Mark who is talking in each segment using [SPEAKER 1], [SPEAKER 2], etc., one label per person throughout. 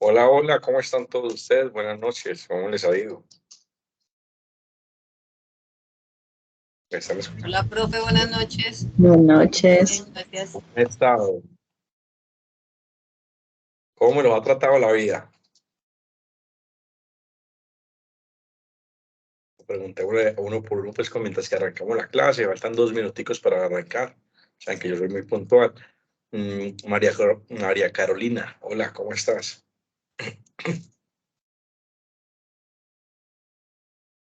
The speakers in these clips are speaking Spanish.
[SPEAKER 1] Hola, hola, ¿cómo están todos ustedes? Buenas noches, ¿cómo les ha ido? ¿Me están escuchando?
[SPEAKER 2] Hola, profe, buenas noches.
[SPEAKER 3] Buenas noches.
[SPEAKER 2] Bien, gracias.
[SPEAKER 1] ¿Cómo han estado? ¿Cómo me lo ha tratado la vida? Pregunté uno por uno, pues mientras que arrancamos la clase, faltan 2 minuticos para arrancar. Saben que yo soy muy puntual. María Carolina, hola, ¿cómo estás?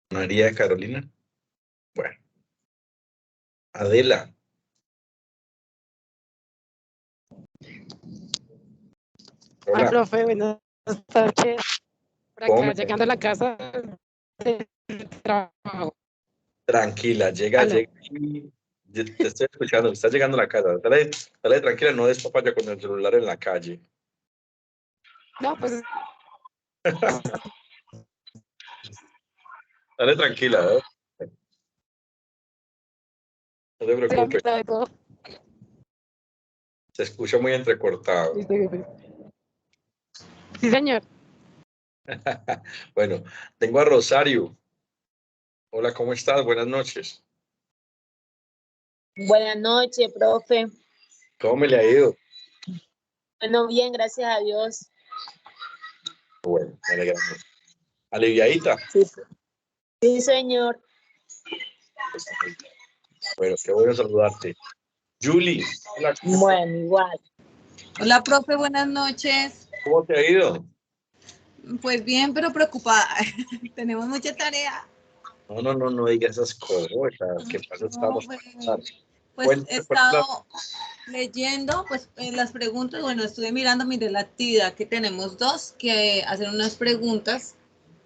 [SPEAKER 1] María Carolina, bueno. Adela,
[SPEAKER 4] Hola,
[SPEAKER 1] hola,
[SPEAKER 4] profe, buenas noches. Por
[SPEAKER 1] ¿cómo
[SPEAKER 4] acá, llegando a la casa del trabajo.
[SPEAKER 1] Tranquila, llega,
[SPEAKER 4] Aló.
[SPEAKER 1] llega. Te estoy escuchando, estás llegando a la casa. Dale tranquila, no des papaya con el celular en la calle.
[SPEAKER 4] No, pues
[SPEAKER 1] Dale tranquila, ¿eh? No te
[SPEAKER 4] estoy a
[SPEAKER 1] preocupes,
[SPEAKER 4] mitad de todo.
[SPEAKER 1] se escucha muy entrecortado.
[SPEAKER 4] Listo, jefe. Sí, señor.
[SPEAKER 1] Bueno, tengo a Rosario. Hola, ¿cómo estás? Buenas noches.
[SPEAKER 5] Buenas noches, profe.
[SPEAKER 1] ¿Cómo me le ha ido?
[SPEAKER 5] Bueno, bien, gracias a Dios.
[SPEAKER 1] Bueno, me alegra mucho. Aliviadita.
[SPEAKER 5] Sí, señor.
[SPEAKER 1] Está muy bien. Bueno, qué bueno saludarte. Julie, hola,
[SPEAKER 5] Bueno, igual.
[SPEAKER 2] Hola, profe, buenas noches.
[SPEAKER 1] ¿cómo te ha ido?
[SPEAKER 2] Pues bien, pero preocupada. Tenemos mucha tarea.
[SPEAKER 1] No digas esas cosas. ¿Qué pasa?
[SPEAKER 2] No,
[SPEAKER 1] Estamos para estar.
[SPEAKER 2] pues he
[SPEAKER 1] Cuéntame,
[SPEAKER 2] estado leyendo pues las preguntas. Bueno, estuve mirando, miré la actividad que tenemos dos, que hacen unas preguntas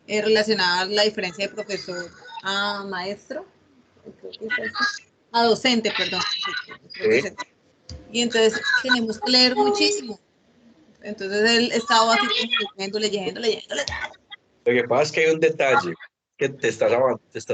[SPEAKER 2] relacionadas a la diferencia de profesor a maestro. A docente, perdón. Creo que es
[SPEAKER 1] ¿sí?
[SPEAKER 2] ese. Y entonces tenemos que leer muchísimo. Entonces él estaba así como leyendo.
[SPEAKER 1] Lo que pasa es que hay un detalle, que te estás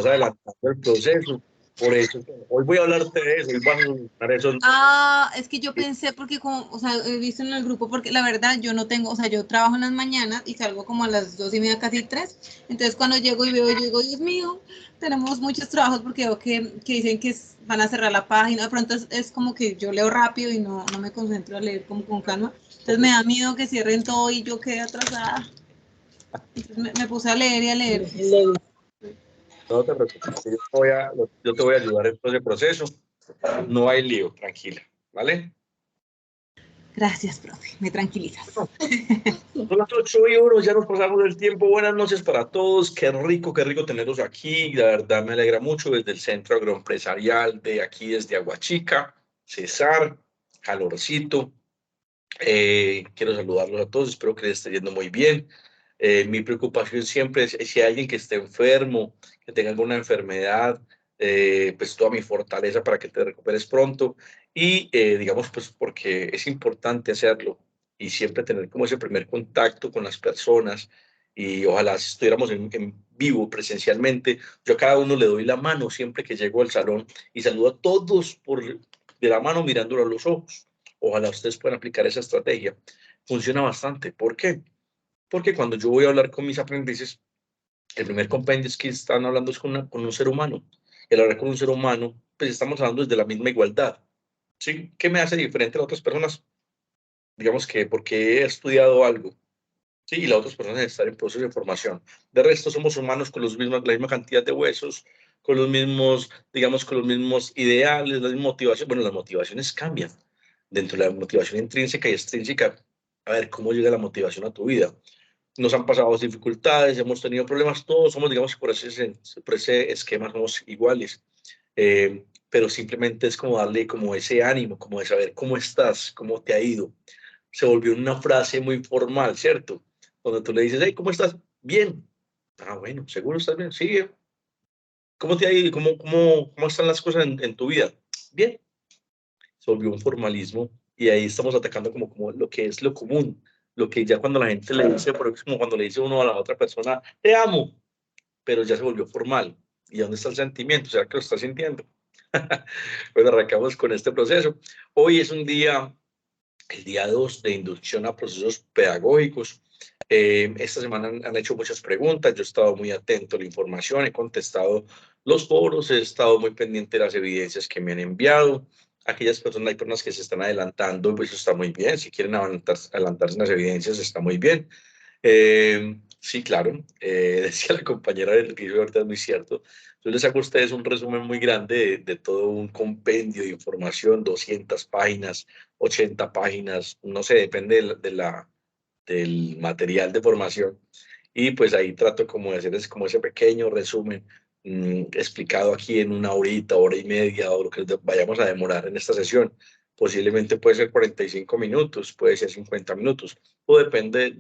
[SPEAKER 1] adelantando el proceso. Por eso, hoy voy a hablarte de eso, hoy vas a solucionar eso.
[SPEAKER 2] Ah, es que yo pensé porque como, o sea, he visto en el grupo porque la verdad yo no tengo, o sea, yo trabajo en las mañanas y salgo como a las 2:30, casi 3. Entonces cuando llego y veo, yo digo, Dios mío, tenemos muchos trabajos porque veo que dicen que van a cerrar la página. De pronto es como que yo leo rápido y no me concentro a leer como con calma. Entonces me da miedo que cierren todo y yo quede atrasada. Entonces me puse a leer y a leer.
[SPEAKER 1] No te preocupes, yo te voy a ayudar en todo ese proceso. No hay lío, tranquila, ¿vale?
[SPEAKER 2] Gracias, profe, me tranquilizas.
[SPEAKER 1] Son las 8:01, ya nos pasamos el tiempo. Buenas noches para todos. Qué rico tenerlos aquí. La verdad me alegra mucho desde el Centro Agroempresarial de aquí, desde Aguachica. César, calorcito. Quiero saludarlos a todos. Espero que les esté yendo muy bien. Mi preocupación siempre es si hay alguien que esté enfermo, que tenga alguna enfermedad, pues toda mi fortaleza para que te recuperes pronto. Y digamos, pues porque es importante hacerlo y siempre tener como ese primer contacto con las personas y ojalá si estuviéramos en vivo presencialmente, yo a cada uno le doy la mano siempre que llego al salón y saludo a todos de la mano mirándolo a los ojos. Ojalá ustedes puedan aplicar esa estrategia. Funciona bastante. ¿Por qué? Porque cuando yo voy a hablar con mis aprendices, el primer compendio es que están hablando con un ser humano. Y al hablar con un ser humano, pues estamos hablando desde la misma igualdad. ¿Sí? ¿Qué me hace diferente a otras personas? Digamos que porque he estudiado algo, ¿sí? Y las otras personas están en proceso de formación. De resto, somos humanos con la misma cantidad de huesos, con los mismos, digamos, con los mismos ideales, las mismas motivaciones. Bueno, las motivaciones cambian. Dentro de la motivación intrínseca y extrínseca, a ver cómo llega la motivación a tu vida. Nos han pasado dificultades, hemos tenido problemas, todos somos, digamos, por ese esquema somos iguales. Pero simplemente es como darle como ese ánimo, como de saber cómo estás, cómo te ha ido. Se volvió una frase muy formal, ¿cierto? Donde tú le dices, hey, ¿cómo estás? Bien. Ah, bueno, ¿seguro estás bien? Sí, bien. ¿Cómo te ha ido? ¿Cómo están las cosas en tu vida? Bien. Se volvió un formalismo y ahí estamos atacando como lo que es lo común, lo que ya cuando la gente le dice, por ejemplo, como cuando le dice uno a la otra persona, te amo, pero ya se volvió formal. ¿Y dónde está el sentimiento? ¿Será que lo está sintiendo? Bueno, arrancamos con este proceso. Hoy es el día 2 de inducción a procesos pedagógicos. Esta semana han hecho muchas preguntas, yo he estado muy atento a la información, he contestado los foros, he estado muy pendiente de las evidencias que me han enviado. Aquellas personas, hay personas que se están adelantando, pues eso está muy bien. Si quieren adelantarse en las evidencias, está muy bien. Sí, claro, decía la compañera del que yo ahorita, es muy cierto. Yo les hago a ustedes un resumen muy grande de todo un compendio de información, 200 páginas, 80 páginas, no sé, depende del material de formación. Y pues ahí trato como de hacer como ese pequeño resumen explicado aquí en una horita, hora y media, o lo que vayamos a demorar en esta sesión. Posiblemente puede ser 45 minutos, puede ser 50 minutos, o depende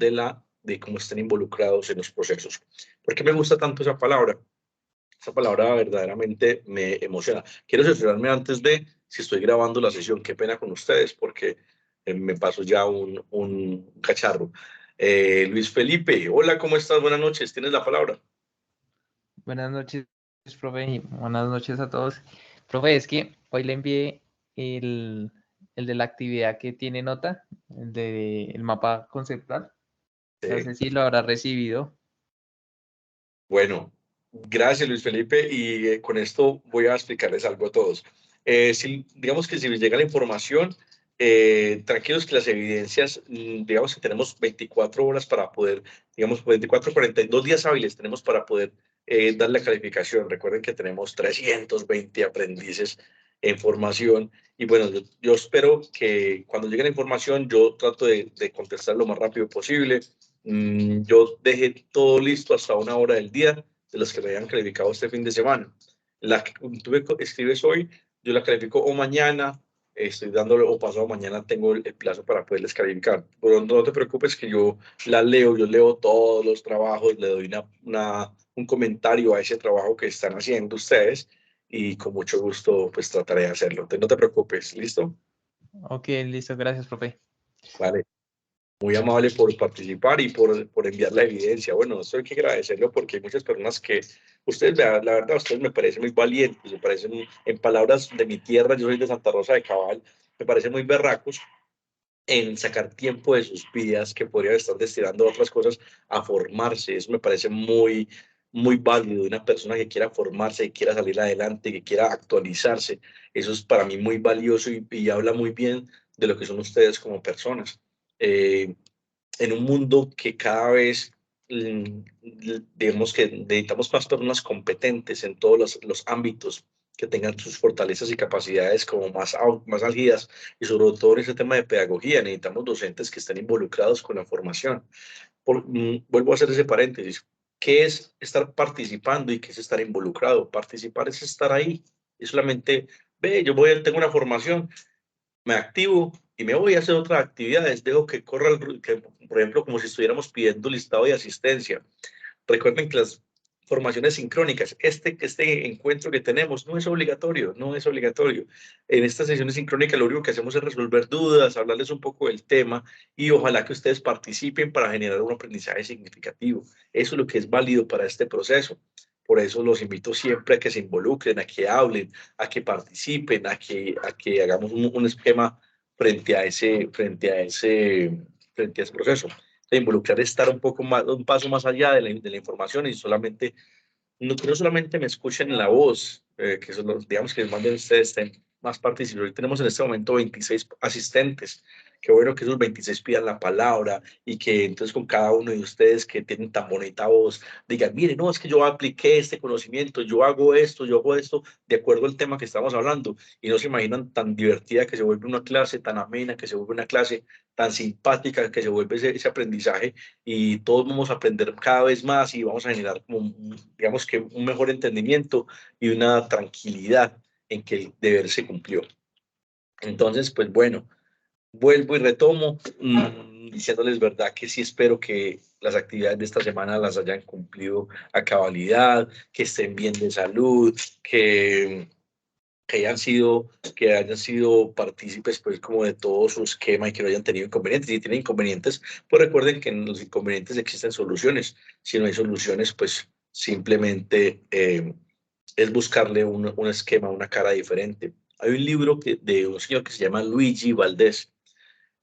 [SPEAKER 1] de cómo estén involucrados en los procesos. ¿Por qué me gusta tanto esa palabra? Esa palabra verdaderamente me emociona. Quiero cerciorarme antes de si estoy grabando la sesión. Qué pena con ustedes porque me paso ya un cacharro. Luis Felipe, hola, ¿cómo estás? Buenas noches, tienes la palabra.
[SPEAKER 3] Buenas noches, profe, y buenas noches a todos. Profe, es que hoy le envié el de la actividad que tiene nota, el mapa conceptual. No sé si lo habrá recibido.
[SPEAKER 1] Bueno, gracias Luis Felipe y con esto voy a explicarles algo a todos. Digamos que si les llega la información, tranquilos que las evidencias, digamos que tenemos 24 horas para poder, digamos 24, 42 días hábiles tenemos para poder dar la calificación. Recuerden que tenemos 320 aprendices en formación y bueno, yo espero que cuando llegue la información yo trato de contestar lo más rápido posible. Yo dejé todo listo hasta una hora del día de las que me habían calificado este fin de semana. La que tú escribes hoy, yo la califico o mañana, estoy dándole, o pasado mañana tengo el plazo para poderles calificar. Pero no te preocupes que yo la leo, yo leo todos los trabajos, le doy un comentario a ese trabajo que están haciendo ustedes y con mucho gusto pues trataré de hacerlo. Entonces no te preocupes, ¿listo?
[SPEAKER 3] Ok, listo, gracias, profe.
[SPEAKER 1] Vale. Muy amable por participar y por enviar la evidencia. Bueno, esto hay que agradecerlo porque hay muchas personas que, ustedes, vean, la verdad, ustedes me parecen muy valientes, me parecen, en palabras de mi tierra, yo soy de Santa Rosa de Cabal, me parecen muy berracos en sacar tiempo de sus vidas que podrían estar destinando a otras cosas a formarse. Eso me parece muy, muy válido. Una persona que quiera formarse, que quiera salir adelante, que quiera actualizarse. Eso es para mí muy valioso y habla muy bien de lo que son ustedes como personas. En un mundo que cada vez, digamos que necesitamos más personas competentes en todos los ámbitos, que tengan sus fortalezas y capacidades como más álgidas, y sobre todo en ese tema de pedagogía, necesitamos docentes que estén involucrados con la formación. Vuelvo a hacer ese paréntesis. ¿Qué es estar participando y qué es estar involucrado? Participar es estar ahí. Es solamente, ve, tengo una formación, me activo y me voy a hacer otras actividades, dejo que corra, por ejemplo, como si estuviéramos pidiendo listado de asistencia. Recuerden que las formaciones sincrónicas, este encuentro que tenemos no es obligatorio, no es obligatorio. En estas sesiones sincrónicas lo único que hacemos es resolver dudas, hablarles un poco del tema y ojalá que ustedes participen para generar un aprendizaje significativo. Eso es lo que es válido para este proceso. Por eso los invito siempre a que se involucren, a que hablen, a que participen, a que hagamos un esquema frente a ese proceso. De involucrar es estar un poco más, un paso más allá de la información y solamente, no solamente me escuchen la voz, que eso, digamos que más de ustedes estén más participantes. Hoy tenemos en este momento 26 asistentes. Qué bueno que esos 26 pidan la palabra y que entonces con cada uno de ustedes que tienen tan bonita voz digan, mire, no, es que yo apliqué este conocimiento, yo hago esto, de acuerdo al tema que estamos hablando. Y no se imaginan tan divertida que se vuelve una clase, tan amena que se vuelve una clase, tan simpática que se vuelve ese aprendizaje y todos vamos a aprender cada vez más y vamos a generar como, digamos que un mejor entendimiento y una tranquilidad en que el deber se cumplió. Entonces, pues bueno, vuelvo y retomo diciéndoles verdad que sí espero que las actividades de esta semana las hayan cumplido a cabalidad, que estén bien de salud, que hayan sido partícipes pues como de todo su esquema y que no hayan tenido inconvenientes. Si tienen inconvenientes, pues recuerden que en los inconvenientes existen soluciones. Si no hay soluciones, pues simplemente es buscarle un esquema, una cara diferente. Hay un libro de un señor que se llama Luigi Valdés.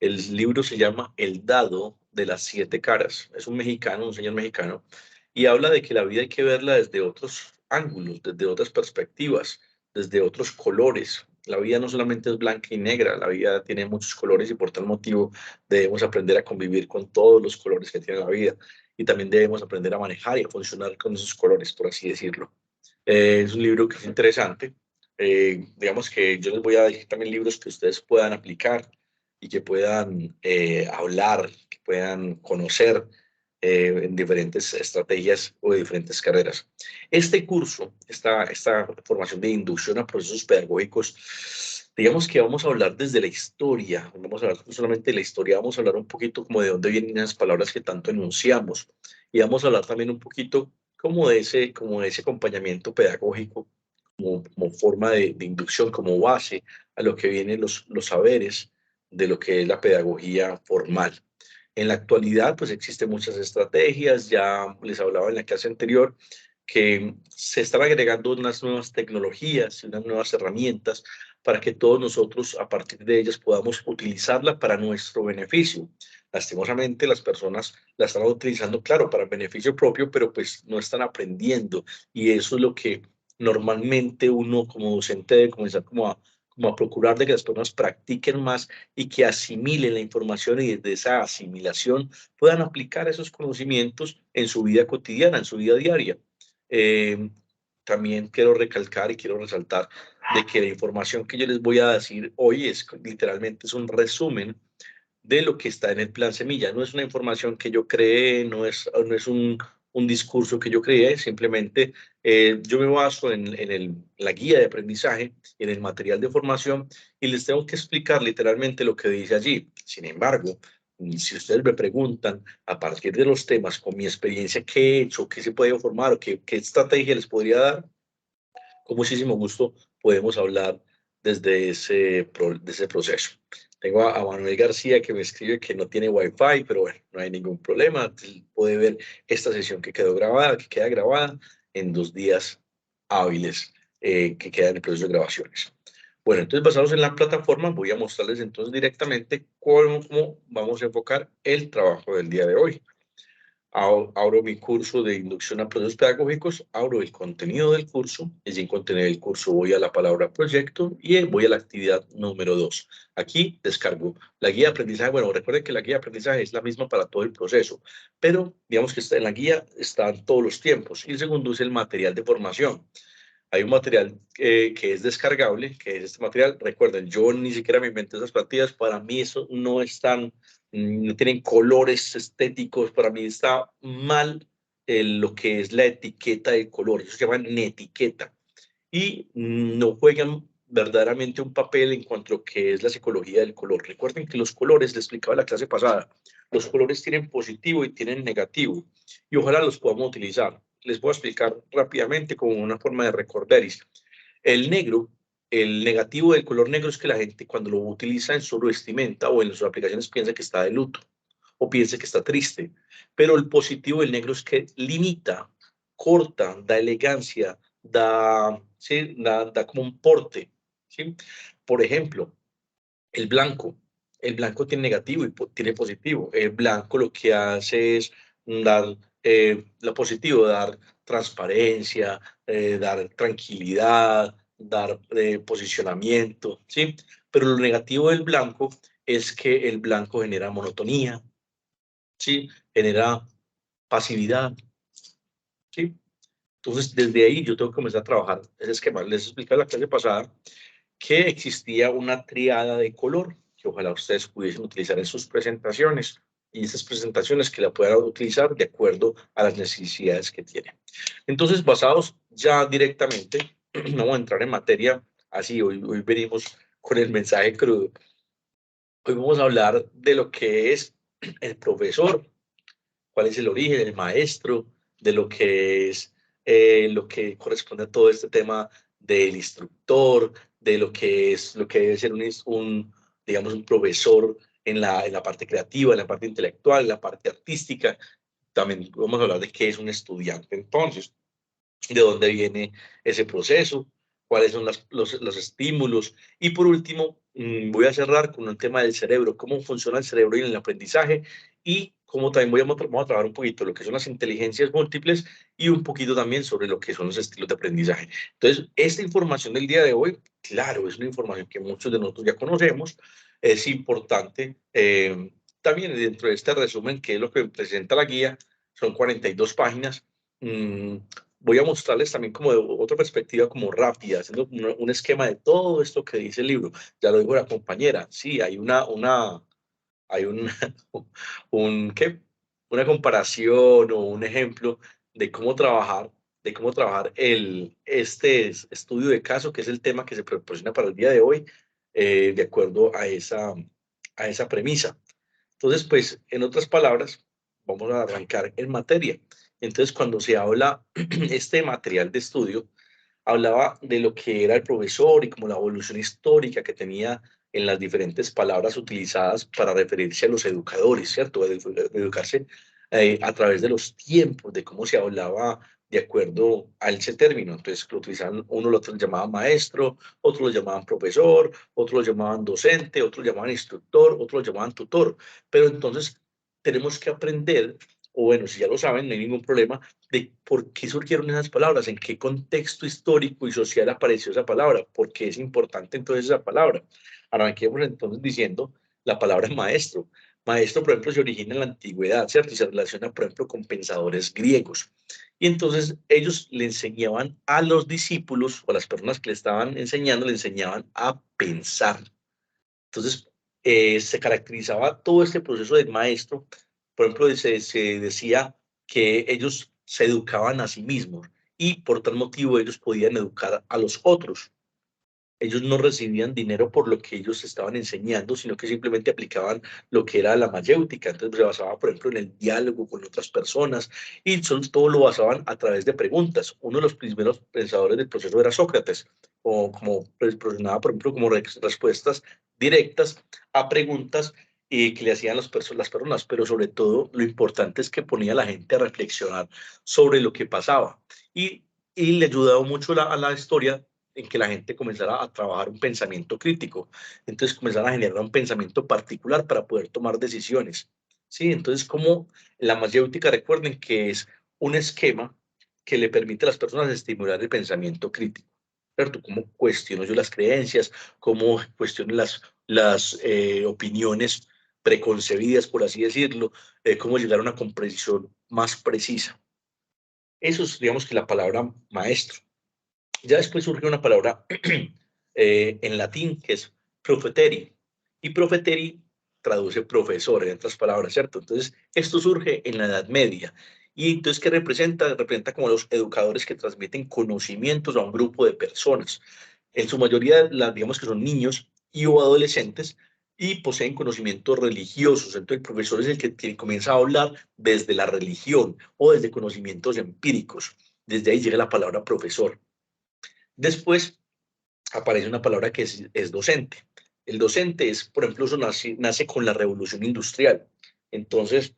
[SPEAKER 1] El libro se llama El dado de las 7 caras. Es un mexicano, un señor mexicano, y habla de que la vida hay que verla desde otros ángulos, desde otras perspectivas, desde otros colores. La vida no solamente es blanca y negra, la vida tiene muchos colores y por tal motivo debemos aprender a convivir con todos los colores que tiene la vida y también debemos aprender a manejar y a funcionar con esos colores, por así decirlo. Es un libro que es interesante. Digamos que yo les voy a decir también libros que ustedes puedan aplicar y que puedan hablar, que puedan conocer en diferentes estrategias o de diferentes carreras. Este curso, esta formación de inducción a procesos pedagógicos, digamos que vamos a hablar desde la historia, vamos a hablar no solamente de la historia, vamos a hablar un poquito como de dónde vienen las palabras que tanto enunciamos y vamos a hablar también un poquito como de ese acompañamiento pedagógico como forma de inducción, como base a lo que vienen los saberes de lo que es la pedagogía formal. En la actualidad, pues existen muchas estrategias, ya les hablaba en la clase anterior, que se están agregando unas nuevas tecnologías, unas nuevas herramientas para que todos nosotros a partir de ellas podamos utilizarla para nuestro beneficio. Lastimosamente las personas la están utilizando, claro, para beneficio propio, pero pues no están aprendiendo y eso es lo que normalmente uno como docente debe comenzar como a procurar de que las personas practiquen más y que asimilen la información y desde esa asimilación puedan aplicar esos conocimientos en su vida cotidiana, en su vida diaria. Eh, También quiero recalcar y quiero resaltar de que la información que yo les voy a decir hoy es literalmente es un resumen de lo que está en el plan Semilla. No es una información que yo creé, no es un discurso que yo creé, simplemente yo me baso en la guía de aprendizaje, en el material de formación y les tengo que explicar literalmente lo que dice allí. Sin embargo, si ustedes me preguntan a partir de los temas, con mi experiencia, qué he hecho, qué se puede formar o qué estrategia les podría dar, con muchísimo gusto podemos hablar desde de ese proceso. Tengo a Manuel García que me escribe que no tiene Wi-Fi, pero bueno, no hay ningún problema. Puede ver esta sesión que quedó grabada, que queda grabada en 2 días hábiles que quedan en el proceso de grabaciones. Bueno, entonces basados en la plataforma voy a mostrarles entonces directamente cómo vamos a enfocar el trabajo del día de hoy. Abro mi curso de inducción a procesos pedagógicos, abro el contenido del curso, y sin contenido del curso voy a la palabra proyecto y voy a la actividad número 2. Aquí descargo la guía de aprendizaje. Bueno, recuerden que la guía de aprendizaje es la misma para todo el proceso, pero digamos que en la guía están todos los tiempos. Y el segundo es el material de formación. Hay un material que es descargable, que es este material. Recuerden, yo ni siquiera me inventé esas plantillas. Para mí eso no es tan, no tienen colores estéticos. Para mí está mal lo que es la etiqueta de color. Eso se llama netiqueta. Y no juegan verdaderamente un papel en cuanto a lo que es la psicología del color. Recuerden que los colores, les explicaba en la clase pasada, los colores tienen positivo y tienen negativo. Y ojalá los podamos utilizar. Les voy a explicar rápidamente como una forma de recorderis. El negro, el negativo del color negro es que la gente cuando lo utiliza en su vestimenta o en sus aplicaciones piensa que está de luto o piensa que está triste. Pero el positivo del negro es que limita, corta, da elegancia, ¿sí? da como un porte. ¿Sí? Por ejemplo, el blanco. El blanco tiene negativo y tiene positivo. El blanco lo que hace es dar lo positivo, dar transparencia, dar tranquilidad, dar posicionamiento, ¿sí? Pero lo negativo del blanco es que el blanco genera monotonía, ¿sí? Genera pasividad, ¿sí? Entonces, desde ahí yo tengo que comenzar a trabajar ese esquema. Les expliqué en la clase pasada que existía una triada de color que ojalá ustedes pudiesen utilizar en sus presentaciones y esas presentaciones que la puedan utilizar de acuerdo a las necesidades que tienen. Entonces, basados ya directamente, vamos a entrar en materia, así hoy venimos con el mensaje crudo. Hoy vamos a hablar de lo que es el profesor, cuál es el origen del maestro, de lo que es lo que corresponde a todo este tema del instructor, de lo que debe ser digamos, un profesor en la parte creativa, en la parte intelectual, en la parte artística. También vamos a hablar de qué es un estudiante. Entonces, de dónde viene ese proceso, cuáles son los estímulos. Y por último, voy a cerrar con un tema del cerebro, cómo funciona el cerebro en el aprendizaje y como también vamos a trabajar un poquito lo que son las inteligencias múltiples y un poquito también sobre lo que son los estilos de aprendizaje. Entonces, esta información del día de hoy, claro, es una información que muchos de nosotros ya conocemos, es importante. También dentro de este resumen, que es lo que presenta la guía, son 42 páginas. Voy a mostrarles también como de otra perspectiva como rápida, haciendo un esquema de todo esto que dice el libro. Ya lo dijo la compañera, sí, hay hay ¿qué? Una comparación o un ejemplo de cómo trabajar este estudio de caso, que es el tema que se proporciona para el día de hoy, de acuerdo a esa premisa. Entonces, pues, en otras palabras, vamos a arrancar en materia. Entonces, cuando se habla este material de estudio, hablaba de lo que era el profesor y como la evolución histórica que tenía en las diferentes palabras utilizadas para referirse a los educadores, ¿cierto? Educarse a través de los tiempos, de cómo se hablaba de acuerdo a ese término. Entonces, lo utilizaban, uno lo llamaban maestro, otros lo llamaban profesor, otros lo llamaban docente, otros lo llamaban instructor, otros lo llamaban tutor. Pero entonces tenemos que aprender, o bueno, si ya lo saben, no hay ningún problema, de por qué surgieron esas palabras, en qué contexto histórico y social apareció esa palabra, por qué es importante entonces esa palabra. Arranquemos entonces diciendo la palabra maestro. Maestro, por ejemplo, se origina en la antigüedad, ¿cierto? Y se relaciona, por ejemplo, con pensadores griegos. Y entonces ellos le enseñaban a los discípulos o a las personas que le estaban enseñando, le enseñaban a pensar. Entonces, se caracterizaba todo este proceso del maestro. Por ejemplo, se decía que ellos se educaban a sí mismos y por tal motivo ellos podían educar a los otros. Ellos no recibían dinero por lo que ellos estaban enseñando, sino que simplemente aplicaban lo que era la mayéutica. Entonces se basaba, por ejemplo, en el diálogo con otras personas y todo lo basaban a través de preguntas. Uno de los primeros pensadores del proceso era Sócrates, o como proporcionaba, por ejemplo, como respuestas directas a preguntas que le hacían las personas, pero sobre todo lo importante es que ponía a la gente a reflexionar sobre lo que pasaba y le ayudaba mucho a la historia en que la gente comenzara a trabajar un pensamiento crítico. Entonces comenzara a generar un pensamiento particular para poder tomar decisiones. ¿Sí? Entonces, como la mayéutica, recuerden que es un esquema que le permite a las personas estimular el pensamiento crítico. ¿Cierto? Cómo cuestiono yo las creencias, cómo cuestiono las opiniones preconcebidas, por así decirlo, cómo llegar a una comprensión más precisa. Eso es, digamos, que la palabra maestro. Ya después surge una palabra en latín que es profeteri. Y profeteri traduce profesor, en otras palabras, ¿cierto? Entonces, esto surge en la Edad Media. Y entonces, ¿qué representa? Representa como los educadores que transmiten conocimientos a un grupo de personas. En su mayoría, digamos que son niños y o adolescentes y poseen conocimientos religiosos. Entonces, el profesor es el que comienza a hablar desde la religión o desde conocimientos empíricos. Desde ahí llega la palabra profesor. Después aparece una palabra que es docente. El docente es, por ejemplo, eso nace con la revolución industrial. Entonces,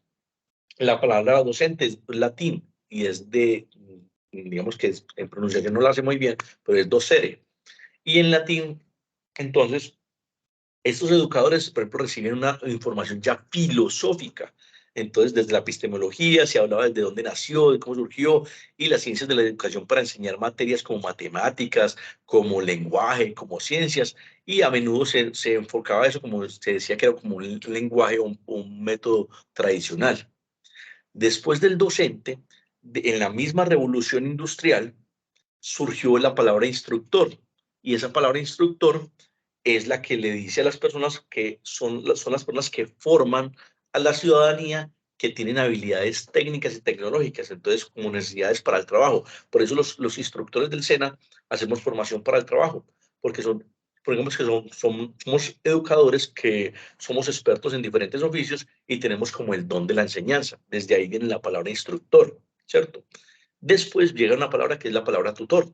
[SPEAKER 1] la palabra docente es latín y es digamos que en pronunciación no la hace muy bien, pero es docere. Y en latín, entonces, estos educadores, por ejemplo, reciben una información ya filosófica. Entonces, desde la epistemología se hablaba de dónde nació, de cómo surgió, y las ciencias de la educación para enseñar materias como matemáticas, como lenguaje, como ciencias, y a menudo se enfocaba eso, como se decía que era como un lenguaje o un método tradicional. Después del docente, en la misma revolución industrial, surgió la palabra instructor, y esa palabra instructor es la que le dice a las personas que son las personas que forman a la ciudadanía que tienen habilidades técnicas y tecnológicas, entonces como necesidades para el trabajo. Por eso los instructores del SENA hacemos formación para el trabajo, porque digamos que somos educadores que somos expertos en diferentes oficios y tenemos como el don de la enseñanza. Desde ahí viene la palabra instructor, ¿cierto? Después llega una palabra que es la palabra tutor.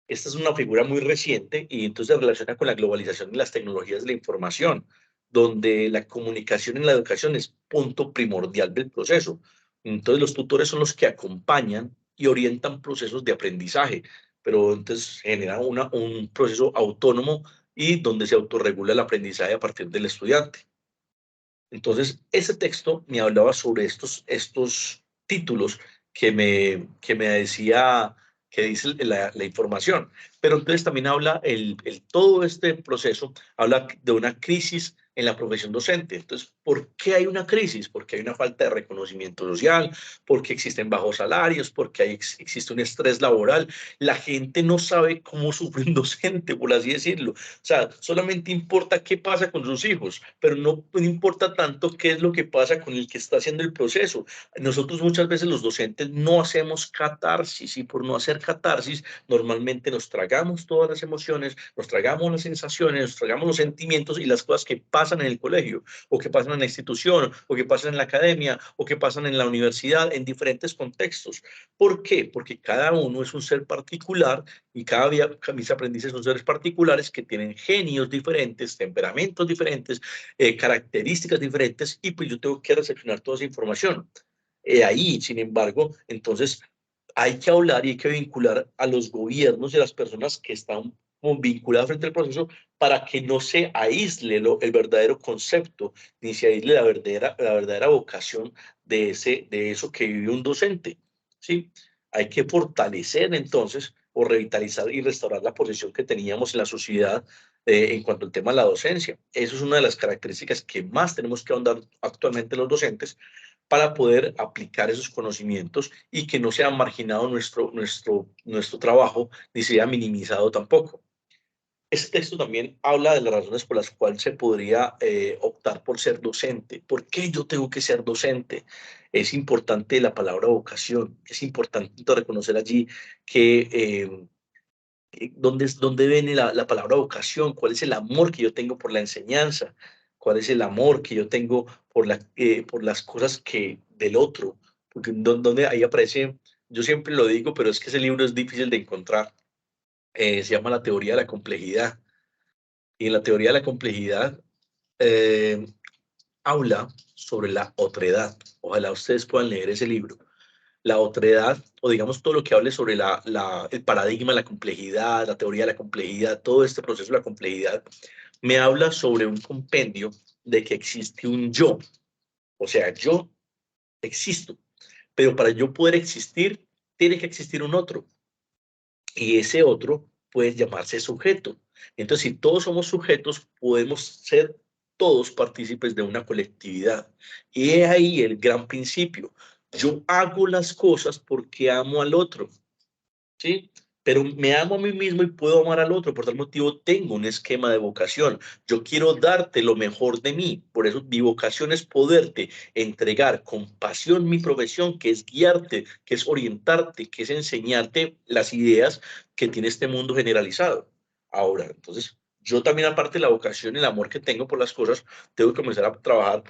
[SPEAKER 1] Esta es una figura muy reciente y entonces se relaciona con la globalización de las tecnologías de la información, donde la comunicación en la educación es punto primordial del proceso. Entonces los tutores son los que acompañan y orientan procesos de aprendizaje, pero entonces genera un proceso autónomo y donde se autorregula el aprendizaje a partir del estudiante. Entonces, ese texto me hablaba sobre estos títulos que me decía, que dice la información. Pero entonces también habla, todo este proceso habla de una crisis en la profesión docente. Entonces, ¿por qué hay una crisis? Porque hay una falta de reconocimiento social, porque existen bajos salarios, porque existe un estrés laboral. La gente no sabe cómo sufre un docente, por así decirlo. O sea, solamente importa qué pasa con sus hijos, pero no importa tanto qué es lo que pasa con el que está haciendo el proceso. Nosotros muchas veces los docentes no hacemos catarsis y por no hacer catarsis normalmente nos tragamos todas las emociones, nos tragamos las sensaciones, nos tragamos los sentimientos y las cosas que pasan en el colegio o que pasan en la institución o que pasan en la academia o que pasan en la universidad en diferentes contextos. ¿Por qué? Porque cada uno es un ser particular y cada día mis aprendices son seres particulares que tienen genios diferentes, temperamentos diferentes, características diferentes y pues yo tengo que recepcionar toda esa información. Ahí, sin embargo, entonces hay que hablar y hay que vincular a los gobiernos y a las personas que están como vinculadas frente al proceso para que no se aísle el verdadero concepto, ni se aísle la verdadera vocación de eso que vive un docente, ¿sí? Hay que fortalecer entonces o revitalizar y restaurar la posición que teníamos en la sociedad en cuanto al tema de la docencia. Eso es una de las características que más tenemos que ahondar actualmente los docentes para poder aplicar esos conocimientos y que no sea marginado nuestro trabajo ni sea minimizado tampoco. Este texto también habla de las razones por las cuales se podría optar por ser docente. ¿Por qué yo tengo que ser docente? Es importante la palabra vocación, es importante reconocer allí que dónde viene la palabra vocación, cuál es el amor que yo tengo por la enseñanza, cuál es el amor que yo tengo por las cosas del otro, porque donde ahí aparece, yo siempre lo digo, pero es que ese libro es difícil de encontrar, se llama La teoría de la complejidad, y en la teoría de la complejidad eh, habla sobre la otredad. Ojalá ustedes puedan leer ese libro. La otredad, o digamos todo lo que hable sobre el paradigma de la complejidad, la teoría de la complejidad, todo este proceso de la complejidad, me habla sobre un compendio de que existe un yo. O sea, yo existo, pero para yo poder existir, tiene que existir un otro. Y ese otro puede llamarse sujeto. Entonces, si todos somos sujetos, podemos ser todos partícipes de una colectividad. Y es ahí el gran principio. Yo hago las cosas porque amo al otro, ¿sí? Pero me amo a mí mismo y puedo amar al otro. Por tal motivo, tengo un esquema de vocación. Yo quiero darte lo mejor de mí. Por eso, mi vocación es poderte entregar con pasión mi profesión, que es guiarte, que es orientarte, que es enseñarte las ideas que tiene este mundo generalizado. Ahora, entonces, yo también, aparte de la vocación y el amor que tengo por las cosas, tengo que comenzar a trabajar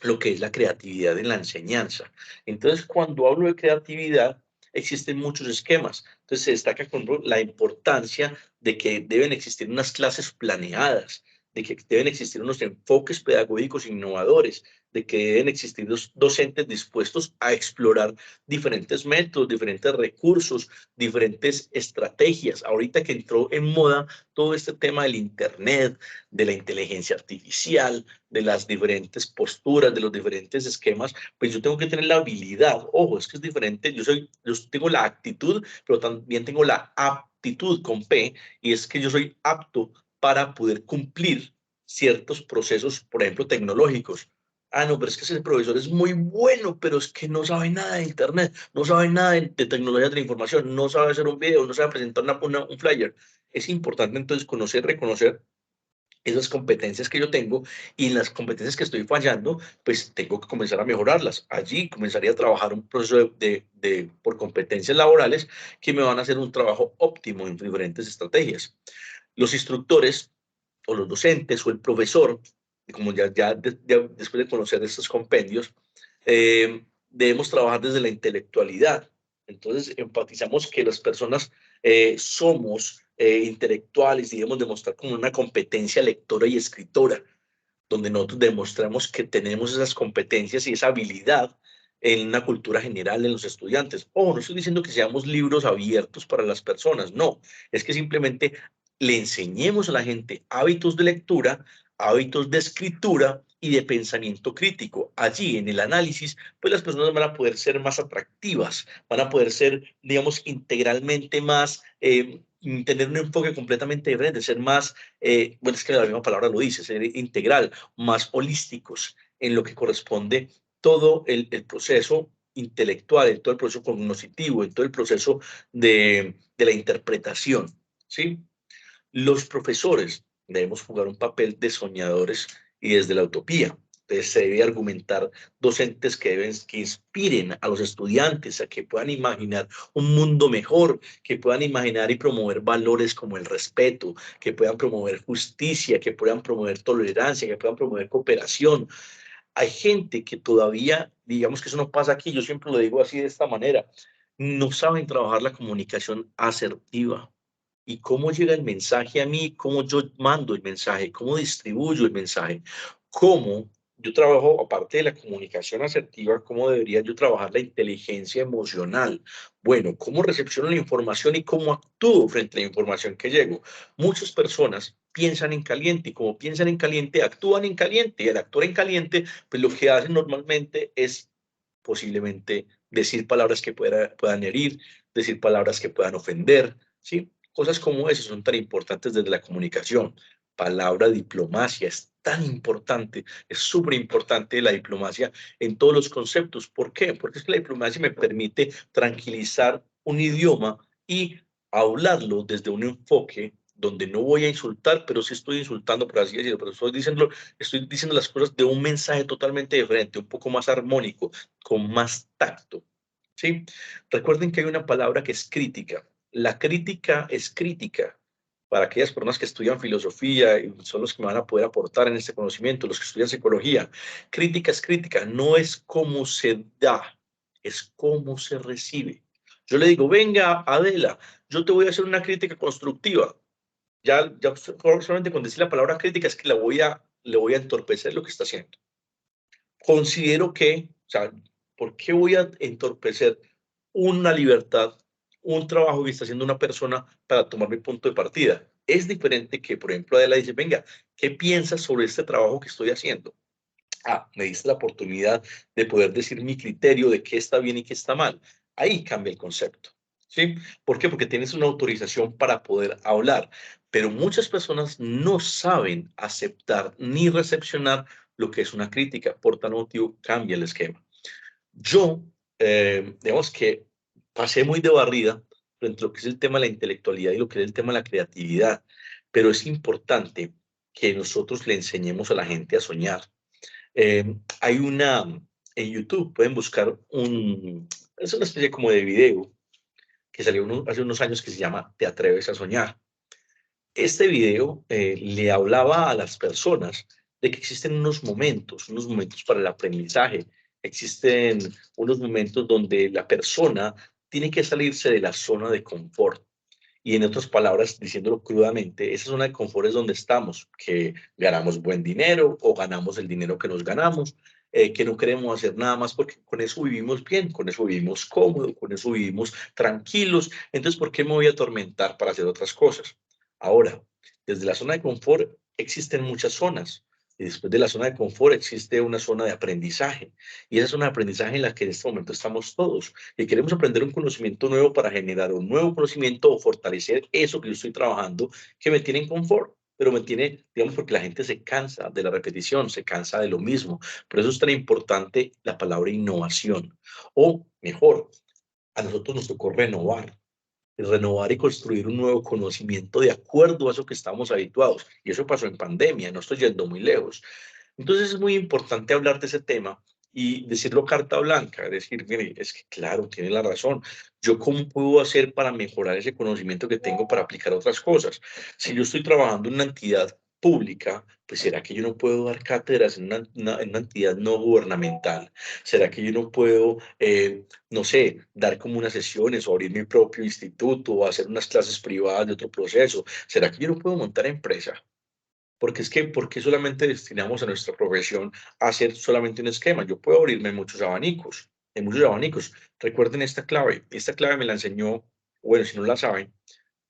[SPEAKER 1] lo que es la creatividad en la enseñanza. Entonces, cuando hablo de creatividad, existen muchos esquemas. Entonces, se destaca con la importancia de que deben existir unas clases planeadas, de que deben existir unos enfoques pedagógicos innovadores, de que deben existir docentes dispuestos a explorar diferentes métodos, diferentes recursos, diferentes estrategias. Ahorita que entró en moda todo este tema del Internet, de la inteligencia artificial, de las diferentes posturas, de los diferentes esquemas, pues yo tengo que tener la habilidad. Ojo, es que es diferente. Yo tengo la actitud, pero también tengo la aptitud con P, y es que yo soy apto para poder cumplir ciertos procesos, por ejemplo, tecnológicos. Ah, no, pero es que ese profesor es muy bueno, pero es que no sabe nada de Internet, no sabe nada de tecnologías de la información, no sabe hacer un video, no sabe presentar un flyer. Es importante entonces conocer, reconocer esas competencias que yo tengo y en las competencias que estoy fallando, pues tengo que comenzar a mejorarlas. Allí comenzaría a trabajar un proceso por competencias laborales que me van a hacer un trabajo óptimo en diferentes estrategias. Los instructores o los docentes o el profesor, como después de conocer estos compendios, debemos trabajar desde la intelectualidad. Entonces, enfatizamos que las personas somos intelectuales y debemos demostrar como una competencia lectora y escritora, donde nosotros demostramos que tenemos esas competencias y esa habilidad en una cultura general en los estudiantes. Ojo, no estoy diciendo que seamos libros abiertos para las personas, no, es que simplemente le enseñemos a la gente hábitos de lectura, hábitos de escritura y de pensamiento crítico. Allí, en el análisis, pues las personas van a poder ser más atractivas, van a poder ser, digamos, integralmente más, tener un enfoque completamente diferente, ser más, bueno, es que la misma palabra lo dice, ser integral, más holísticos en lo que corresponde todo el proceso intelectual, en todo el proceso cognitivo, en todo el proceso de la interpretación, ¿sí? Los profesores debemos jugar un papel de soñadores y desde la utopía. Entonces se debe argumentar docentes que inspiren a los estudiantes a que puedan imaginar un mundo mejor, que puedan imaginar y promover valores como el respeto, que puedan promover justicia, que puedan promover tolerancia, que puedan promover cooperación. Hay gente que todavía, digamos que eso no pasa aquí, yo siempre lo digo así de esta manera, no saben trabajar la comunicación asertiva. ¿Y cómo llega el mensaje a mí? ¿Cómo yo mando el mensaje? ¿Cómo distribuyo el mensaje? ¿Cómo yo trabajo, aparte de la comunicación asertiva, cómo debería yo trabajar la inteligencia emocional? Bueno, ¿cómo recepciono la información y cómo actúo frente a la información que llego? Muchas personas piensan en caliente y como piensan en caliente, actúan en caliente. Y al actuar en caliente, pues lo que hacen normalmente es posiblemente decir palabras que puedan herir, decir palabras que puedan ofender, ¿sí? Cosas como esas son tan importantes desde la comunicación. Palabra diplomacia es tan importante, es súper importante la diplomacia en todos los conceptos. ¿Por qué? Porque es que la diplomacia me permite tranquilizar un idioma y hablarlo desde un enfoque donde no voy a insultar, pero sí estoy insultando, por así decirlo, pero estoy diciendo las cosas de un mensaje totalmente diferente, un poco más armónico, con más tacto, ¿sí? Recuerden que hay una palabra que es crítica. La crítica es crítica para aquellas personas que estudian filosofía y son los que me van a poder aportar en este conocimiento, los que estudian psicología. Crítica es crítica, no es cómo se da, es cómo se recibe. Yo le digo, venga, Adela, yo te voy a hacer una crítica constructiva. Ya solamente con decir la palabra crítica es que le voy a entorpecer lo que está haciendo. Considero que, o sea, ¿por qué voy a entorpecer una libertad, un trabajo que está haciendo una persona para tomar mi punto de partida? Es diferente que, por ejemplo, Adela dice, venga, ¿qué piensas sobre este trabajo que estoy haciendo? Ah, me diste la oportunidad de poder decir mi criterio de qué está bien y qué está mal. Ahí cambia el concepto, ¿sí? ¿Por qué? Porque tienes una autorización para poder hablar, pero muchas personas no saben aceptar ni recepcionar lo que es una crítica. Por tal motivo, cambia el esquema. Yo, digamos que pasé muy de barrida frente a lo que es el tema de la intelectualidad y lo que es el tema de la creatividad, pero es importante que nosotros le enseñemos a la gente a soñar. Hay en YouTube, pueden buscar es una especie como de video que salió hace unos años que se llama ¿Te atreves a soñar? Este video le hablaba a las personas de que existen unos momentos para el aprendizaje, existen unos momentos donde la persona tiene que salirse de la zona de confort. Y en otras palabras, diciéndolo crudamente, esa zona de confort es donde estamos, que ganamos buen dinero o ganamos el dinero que nos ganamos, que no queremos hacer nada más porque con eso vivimos bien, con eso vivimos cómodo, con eso vivimos tranquilos. Entonces, ¿por qué me voy a atormentar para hacer otras cosas? Ahora, desde la zona de confort existen muchas zonas. Y después de la zona de confort existe una zona de aprendizaje. Y esa zona de aprendizaje en la que en este momento estamos todos. Y queremos aprender un conocimiento nuevo para generar un nuevo conocimiento o fortalecer eso que yo estoy trabajando que me tiene en confort, pero me tiene, digamos, porque la gente se cansa de la repetición, se cansa de lo mismo. Por eso es tan importante la palabra innovación. O mejor, a nosotros nos tocó renovar y construir un nuevo conocimiento de acuerdo a eso que estamos habituados. Y eso pasó en pandemia, no estoy yendo muy lejos. Entonces es muy importante hablar de ese tema y decirlo carta blanca, decir, mire, es que claro, tiene la razón. ¿Yo cómo puedo hacer para mejorar ese conocimiento que tengo para aplicar otras cosas? Si yo estoy trabajando en una entidad pública, pues ¿será que yo no puedo dar cátedras en una entidad no gubernamental? ¿Será que yo no puedo, no sé, dar como unas sesiones o abrir mi propio instituto o hacer unas clases privadas de otro proceso? ¿Será que yo no puedo montar empresa? Porque es que, ¿por qué solamente destinamos a nuestra profesión a hacer solamente un esquema? Yo puedo abrirme muchos abanicos, en muchos abanicos. Recuerden esta clave me la enseñó, bueno, si no la saben,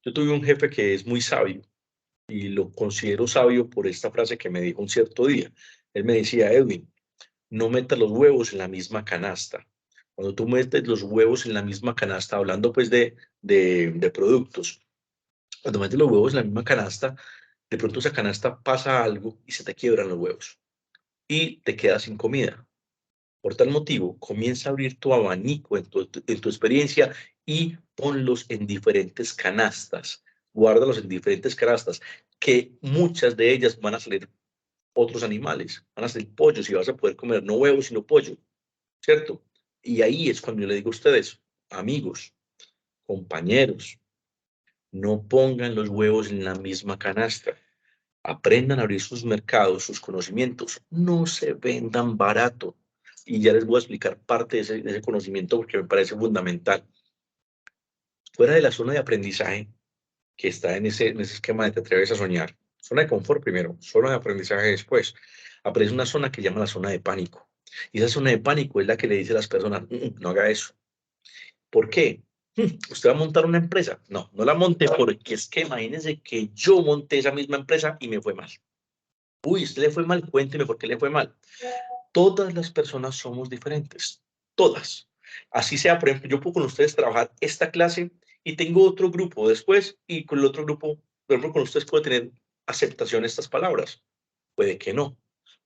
[SPEAKER 1] yo tuve un jefe que es muy sabio y lo considero sabio por esta frase que me dijo un cierto día. Él me decía, Edwin, no metas los huevos en la misma canasta. Cuando tú metes los huevos en la misma canasta, hablando pues de productos, cuando metes los huevos en la misma canasta, de pronto esa canasta pasa algo y se te quiebran los huevos y te quedas sin comida. Por tal motivo, comienza a abrir tu abanico en tu experiencia y ponlos en diferentes canastas. Guárdalos en diferentes canastas, que muchas de ellas van a salir otros animales, van a salir pollos y vas a poder comer no huevos, sino pollo, ¿cierto? Y ahí es cuando yo le digo a ustedes, amigos, compañeros, no pongan los huevos en la misma canasta. Aprendan a abrir sus mercados, sus conocimientos. No se vendan barato. Y ya les voy a explicar parte de ese conocimiento porque me parece fundamental. Fuera de la zona de aprendizaje que está en ese esquema de te atreves a soñar. Zona de confort primero, zona de aprendizaje después. Aparece una zona que llama la zona de pánico. Y esa zona de pánico es la que le dice a las personas, no haga eso. ¿Por qué? ¿Usted va a montar una empresa? No, no la monte porque es que imagínense que yo monté esa misma empresa y me fue mal. Uy, ¿usted le fue mal? Cuénteme por qué le fue mal. Todas las personas somos diferentes, todas. Así sea, por ejemplo, yo puedo con ustedes trabajar esta clase y tengo otro grupo después y con el otro grupo, por ejemplo, con ustedes puedo tener aceptación a estas palabras. Puede que no.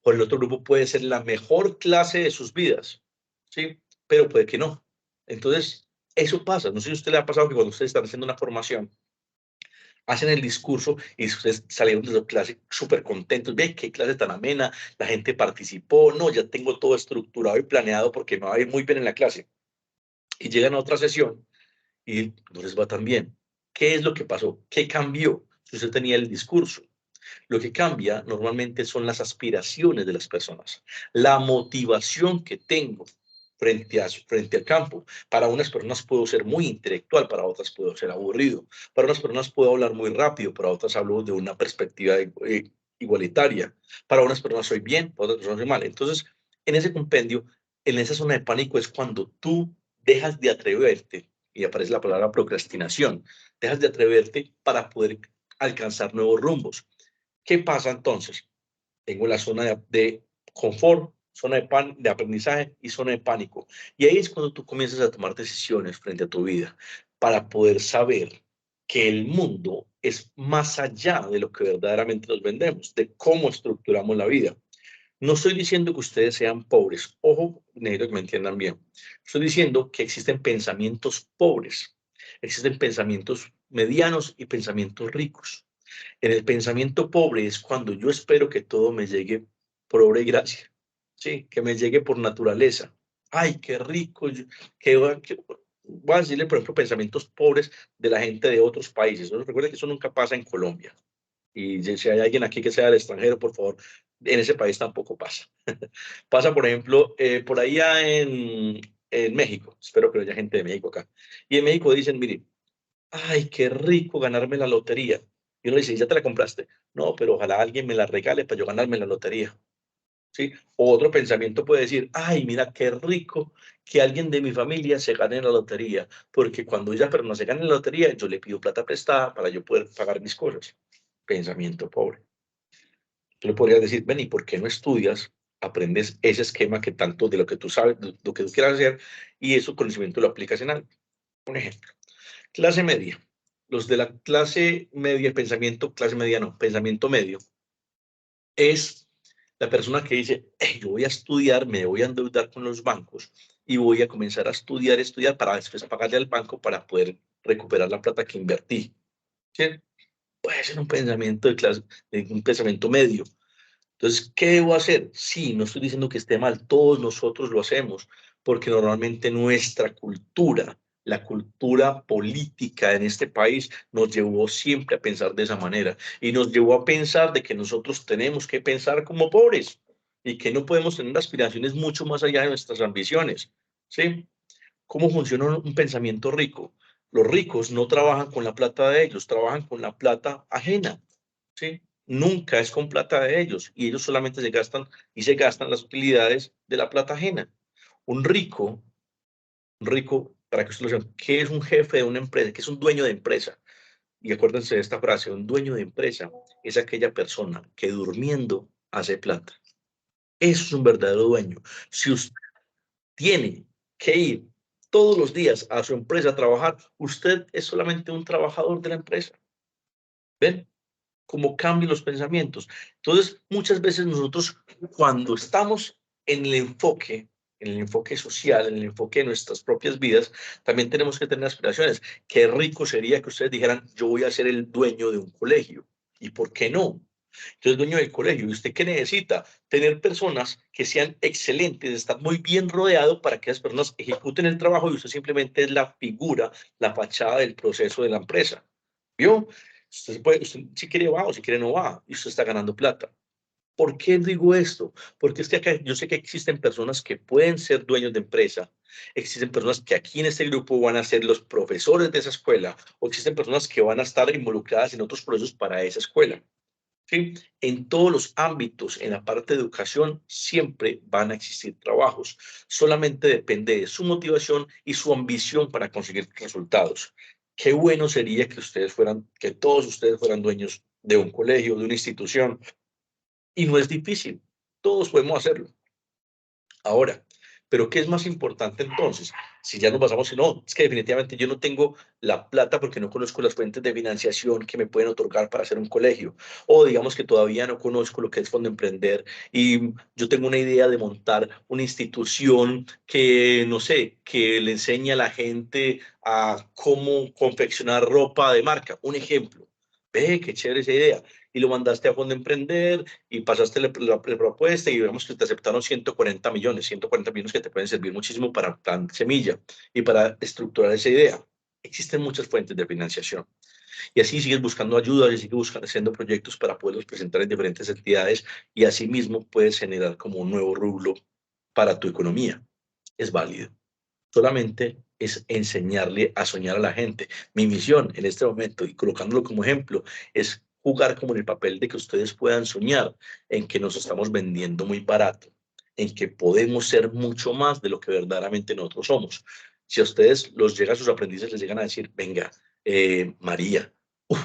[SPEAKER 1] Con el otro grupo puede ser la mejor clase de sus vidas, ¿sí? Pero puede que no. Entonces, eso pasa. No sé si a usted le ha pasado que cuando ustedes están haciendo una formación, hacen el discurso y ustedes salieron de la clase súper contentos. Ve qué clase tan amena, la gente participó, no, ya tengo todo estructurado y planeado porque me va a ir muy bien en la clase. Y llegan a otra sesión y no les va tan bien. ¿Qué es lo que pasó? ¿Qué cambió? Si usted tenía el discurso. Lo que cambia normalmente son las aspiraciones de las personas, la motivación que tengo frente al campo. Para unas personas puedo ser muy intelectual, para otras puedo ser aburrido. Para unas personas puedo hablar muy rápido, para otras hablo de una perspectiva igualitaria. Para unas personas soy bien, para otras personas soy mal. Entonces, en ese compendio, en esa zona de pánico es cuando tú dejas de atreverte, y aparece la palabra procrastinación, dejas de atreverte para poder alcanzar nuevos rumbos. ¿Qué pasa entonces? Tengo la zona de confort, zona de aprendizaje y zona de pánico. Y ahí es cuando tú comienzas a tomar decisiones frente a tu vida para poder saber que el mundo es más allá de lo que verdaderamente nos vendemos, de cómo estructuramos la vida. No estoy diciendo que ustedes sean pobres. Ojo, necesito que me entiendan bien. Estoy diciendo que existen pensamientos pobres, existen pensamientos medianos y pensamientos ricos. En el pensamiento pobre es cuando yo espero que todo me llegue por obra y gracia, ¿sí? Que me llegue por naturaleza. Ay, qué rico. Voy a decirle, por ejemplo, pensamientos pobres de la gente de otros países. ¿No? Recuerden que eso nunca pasa en Colombia. Y si hay alguien aquí que sea del extranjero, por favor, en ese país tampoco pasa. Pasa, por ejemplo, por allá en México. Espero que haya gente de México acá. Y en México dicen, mire, ay, qué rico ganarme la lotería. Y uno dice, ¿ya te la compraste? No, pero ojalá alguien me la regale para yo ganarme la lotería. ¿Sí? O otro pensamiento puede decir, ay, mira, qué rico que alguien de mi familia se gane la lotería, porque cuando ella pero no se gane la lotería, yo le pido plata prestada para yo poder pagar mis cosas. Pensamiento pobre. Tú le podrías decir, ven, ¿y por qué no estudias? Aprendes ese esquema que tanto de lo que tú sabes, de lo que tú quieras hacer, y ese conocimiento lo aplicas en algo. Un ejemplo. Clase media. Los de la clase media, pensamiento, clase media no, pensamiento medio, es la persona que dice, hey, yo voy a estudiar, me voy a endeudar con los bancos y voy a comenzar a estudiar para después pagarle al banco para poder recuperar la plata que invertí. ¿Sí? Puede ser un pensamiento un pensamiento medio. Entonces, ¿qué debo hacer? Sí, no estoy diciendo que esté mal, todos nosotros lo hacemos, porque normalmente nuestra cultura, la cultura política en este país, nos llevó siempre a pensar de esa manera y nos llevó a pensar de que nosotros tenemos que pensar como pobres y que no podemos tener aspiraciones mucho más allá de nuestras ambiciones, ¿sí? ¿Cómo funciona un pensamiento rico? Los ricos no trabajan con la plata de ellos, trabajan con la plata ajena, ¿sí? Nunca es con plata de ellos y ellos solamente se gastan las utilidades de la plata ajena. Un rico, para que ustedes lo sepan, ¿qué es un jefe de una empresa? ¿Qué es un dueño de empresa? y acuérdense de esta frase, un dueño de empresa es aquella persona que durmiendo hace plata. Eso es un verdadero dueño. Si usted tiene que ir todos los días a su empresa a trabajar, usted es solamente un trabajador de la empresa. ¿Ven? Cómo cambian los pensamientos. Entonces, muchas veces nosotros, cuando estamos en el enfoque social, en el enfoque de nuestras propias vidas, también tenemos que tener aspiraciones. Qué rico sería que ustedes dijeran, yo voy a ser el dueño de un colegio. ¿Y por qué no? Entonces, dueño del colegio. ¿Y usted qué necesita? Tener personas que sean excelentes, estar muy bien rodeado para que las personas ejecuten el trabajo y usted simplemente es la figura, la fachada del proceso de la empresa. ¿Vio? Usted si quiere va o si quiere no va, y usted está ganando plata. ¿Por qué digo esto? Porque es que acá yo sé que existen personas que pueden ser dueños de empresa, existen personas que aquí en este grupo van a ser los profesores de esa escuela, o existen personas que van a estar involucradas en otros procesos para esa escuela. ¿Sí? En todos los ámbitos, en la parte de educación, siempre van a existir trabajos. Solamente depende de su motivación y su ambición para conseguir resultados. Qué bueno sería que ustedes fueran, que todos ustedes fueran dueños de un colegio, de una institución. Y no es difícil. Todos podemos hacerlo. Ahora, ¿pero qué es más importante entonces? Si ya nos basamos en, no, es que definitivamente yo no tengo la plata porque no conozco las fuentes de financiación que me pueden otorgar para hacer un colegio, o digamos que todavía no conozco lo que es Fondo Emprender y yo tengo una idea de montar una institución que, no sé, que le enseñe a la gente a cómo confeccionar ropa de marca, un ejemplo. Ve, qué chévere esa idea. Y lo mandaste a Fondo Emprender y pasaste la propuesta y digamos que te aceptaron 140 millones que te pueden servir muchísimo para plan semilla y para estructurar esa idea. Existen muchas fuentes de financiación y así sigues buscando ayuda y sigues buscando, haciendo proyectos para poderlos presentar en diferentes entidades y así mismo puedes generar como un nuevo rublo para tu economía. Es válido. Solamente es enseñarle a soñar a la gente. Mi misión en este momento, y colocándolo como ejemplo, es jugar como en el papel de que ustedes puedan soñar en que nos estamos vendiendo muy barato, en que podemos ser mucho más de lo que verdaderamente nosotros somos. Si a ustedes los llega, a sus aprendices les llegan a decir, venga, María,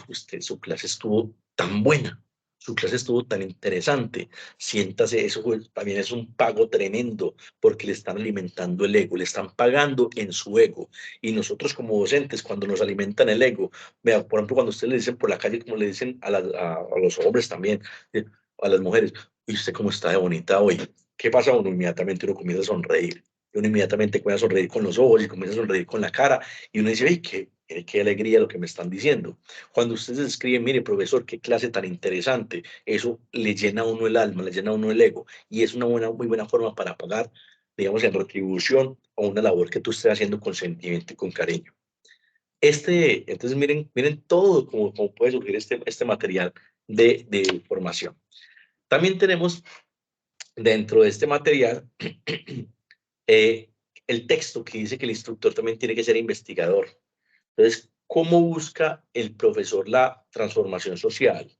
[SPEAKER 1] usted, su clase estuvo tan buena, su clase estuvo tan interesante, siéntase, eso también es un pago tremendo porque le están alimentando el ego, le están pagando en su ego. Y nosotros como docentes, cuando nos alimentan el ego, vea, por ejemplo, cuando ustedes le dicen por la calle, como le dicen a los hombres también, a las mujeres, ¿y usted cómo está de bonita hoy? ¿Qué pasa? Uno inmediatamente uno comienza a sonreír. Y uno inmediatamente comienza a sonreír con los ojos y comienza a sonreír con la cara. Y uno dice, ¡ay, qué alegría lo que me están diciendo! Cuando ustedes escriben, mire, profesor, qué clase tan interesante, eso le llena a uno el alma, le llena a uno el ego. Y es una muy buena forma para pagar, digamos, en retribución a una labor que tú estés haciendo con sentimiento y con cariño. Entonces, miren todo cómo puede surgir este material de formación. También tenemos dentro de este material eh, el texto que dice que el instructor también tiene que ser investigador. Entonces, ¿cómo busca el profesor la transformación social?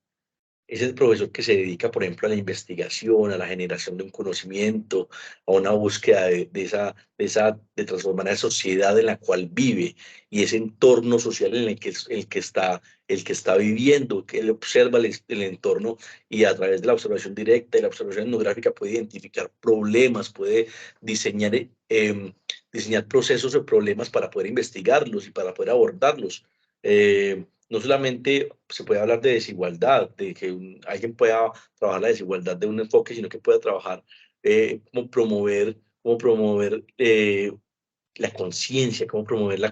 [SPEAKER 1] Es el profesor que se dedica, por ejemplo, a la investigación, a la generación de un conocimiento, a una búsqueda de transformar la sociedad en la cual vive y ese entorno social en el que está viviendo, que él observa el entorno y a través de la observación directa y la observación etnográfica puede identificar problemas, puede diseñar, diseñar procesos o problemas para poder investigarlos y para poder abordarlos. No solamente se puede hablar de desigualdad, de que alguien pueda trabajar la desigualdad de un enfoque, sino que pueda trabajar cómo promover cómo promover la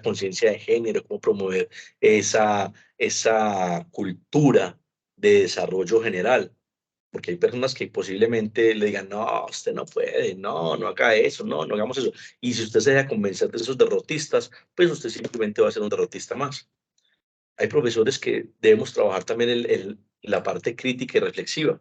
[SPEAKER 1] conciencia de género, cómo promover esa cultura de desarrollo general. Porque hay personas que posiblemente le digan, no, usted no puede, no, no haga eso, no, no hagamos eso. Y si usted se deja convencer de esos derrotistas, pues usted simplemente va a ser un derrotista más. Hay profesores que debemos trabajar también la parte crítica y reflexiva.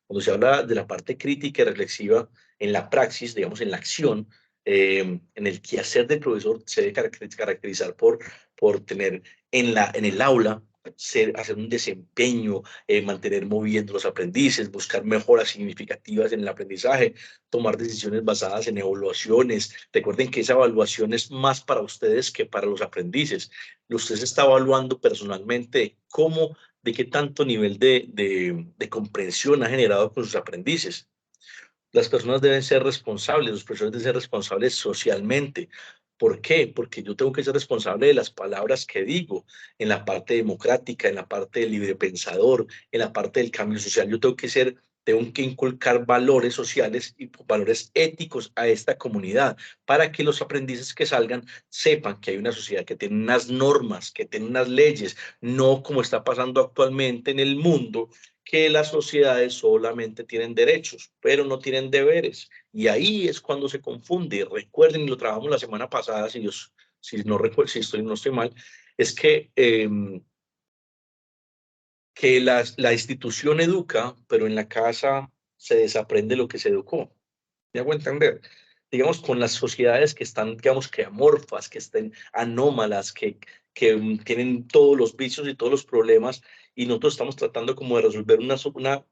[SPEAKER 1] Cuando se habla de la parte crítica y reflexiva en la praxis, digamos, en la acción, en el quehacer del profesor se debe caracterizar por tener en el aula hacer un desempeño, mantener moviendo los aprendices, buscar mejoras significativas en el aprendizaje, tomar decisiones basadas en evaluaciones. Recuerden que esa evaluación es más para ustedes que para los aprendices. Usted se está evaluando personalmente cómo, de qué tanto nivel de comprensión ha generado con sus aprendices. Las personas deben ser responsables, los profesores deben ser responsables socialmente. ¿Por qué? Porque yo tengo que ser responsable de las palabras que digo, en la parte democrática, en la parte del libre pensador, en la parte del cambio social. Yo tengo que inculcar valores sociales y valores éticos a esta comunidad para que los aprendices que salgan sepan que hay una sociedad que tiene unas normas, que tiene unas leyes, no como está pasando actualmente en el mundo, que las sociedades solamente tienen derechos, pero no tienen deberes. Y ahí es cuando se confunde. Recuerden, y lo trabajamos la semana pasada, si no recuerdo, si no estoy mal, es que la institución educa, pero en la casa se desaprende lo que se educó. ¿Me hago entender? Digamos, con las sociedades que están, digamos, que amorfas, que estén anómalas, que tienen todos los vicios y todos los problemas, y nosotros estamos tratando como de resolver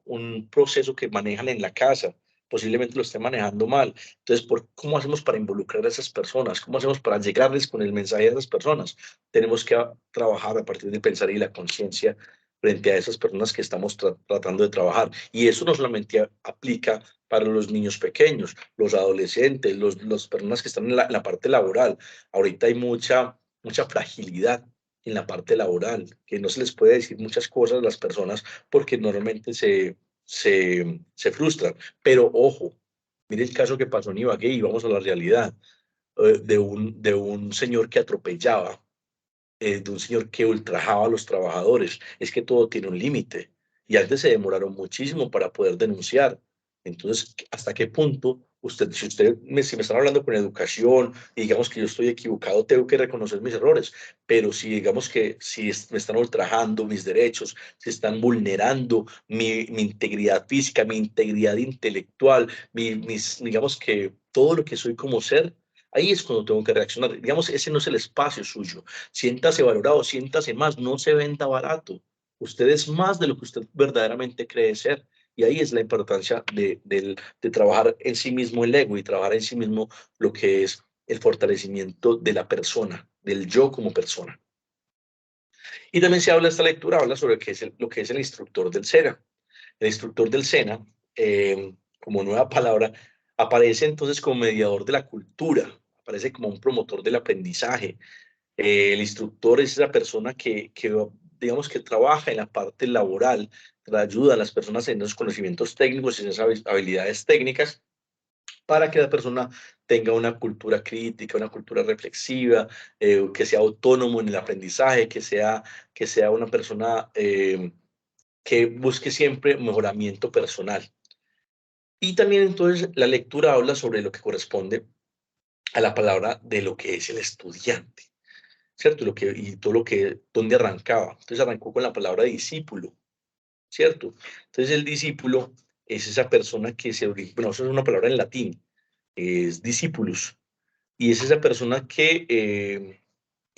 [SPEAKER 1] un proceso que manejan en la casa, posiblemente lo estén manejando mal. Entonces, ¿cómo hacemos para involucrar a esas personas? ¿Cómo hacemos para llegarles con el mensaje a esas personas? Tenemos que trabajar a partir del pensar y la conciencia frente a esas personas que estamos tratando de trabajar. Y eso no solamente aplica para los niños pequeños, los adolescentes, las personas que están en la parte laboral. Ahorita hay mucha fragilidad en la parte laboral, que no se les puede decir muchas cosas a las personas porque normalmente se frustran. Pero ojo, mire el caso que pasó en Ibagué y vamos a la realidad de un señor que atropellaba, de un señor que ultrajaba a los trabajadores. Es que todo tiene un límite y antes se demoraron muchísimo para poder denunciar. Entonces, ¿hasta qué punto si me están hablando con educación y digamos que yo estoy equivocado, tengo que reconocer mis errores? Pero si digamos que me están ultrajando mis derechos, si están vulnerando mi integridad física, mi integridad intelectual, digamos que todo lo que soy como ser, ahí es cuando tengo que reaccionar. Digamos, ese no es el espacio suyo. Siéntase valorado, siéntase más, no se venda barato. Usted es más de lo que usted verdaderamente cree ser. Y ahí es la importancia de trabajar en sí mismo el ego y trabajar en sí mismo lo que es el fortalecimiento de la persona, del yo como persona. Y también se habla, esta lectura habla sobre lo que es el instructor del SENA. El instructor del SENA, como nueva palabra, aparece entonces como mediador de la cultura, aparece como un promotor del aprendizaje. El instructor es esa persona que digamos que trabaja en la parte laboral, ayuda a las personas en esos conocimientos técnicos y en esas habilidades técnicas para que la persona tenga una cultura crítica, una cultura reflexiva, que sea autónomo en el aprendizaje, que sea una persona que busque siempre mejoramiento personal. Y también entonces la lectura habla sobre lo que corresponde a la palabra de lo que es el estudiante, ¿cierto? Y todo dónde arrancaba. Entonces arrancó con la palabra discípulo, ¿cierto? Entonces el discípulo es esa persona bueno, eso es una palabra en latín, es discípulus, y es esa persona que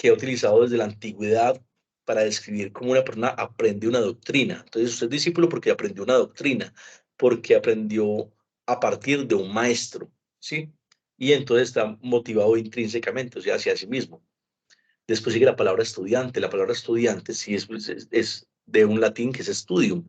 [SPEAKER 1] ha utilizado desde la antigüedad para describir cómo una persona aprende una doctrina. Entonces usted es discípulo porque aprendió una doctrina, porque aprendió a partir de un maestro, ¿sí? Y entonces está motivado intrínsecamente, o sea, hacia sí mismo. Después sigue la palabra estudiante. La palabra estudiante sí es de un latín que es studium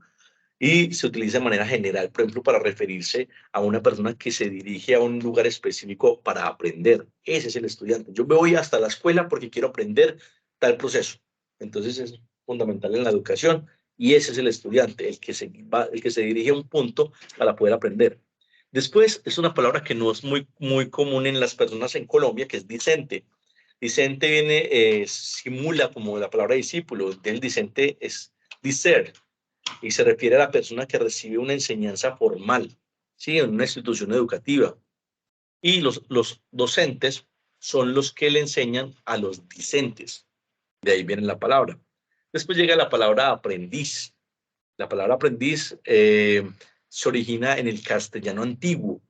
[SPEAKER 1] y se utiliza de manera general, por ejemplo, para referirse a una persona que se dirige a un lugar específico para aprender. Ese es el estudiante. Yo me voy hasta la escuela porque quiero aprender tal proceso. Entonces es fundamental en la educación y ese es el estudiante, el que se dirige a un punto para poder aprender. Después es una palabra que no es muy común en las personas en Colombia, que es discente. Discente simula como la palabra discípulo. El discente es discern y se refiere a la persona que recibe una enseñanza formal, ¿sí? En una institución educativa. Y los docentes son los que le enseñan a los discentes. De ahí viene la palabra. Después llega la palabra aprendiz. La palabra aprendiz se origina en el castellano antiguo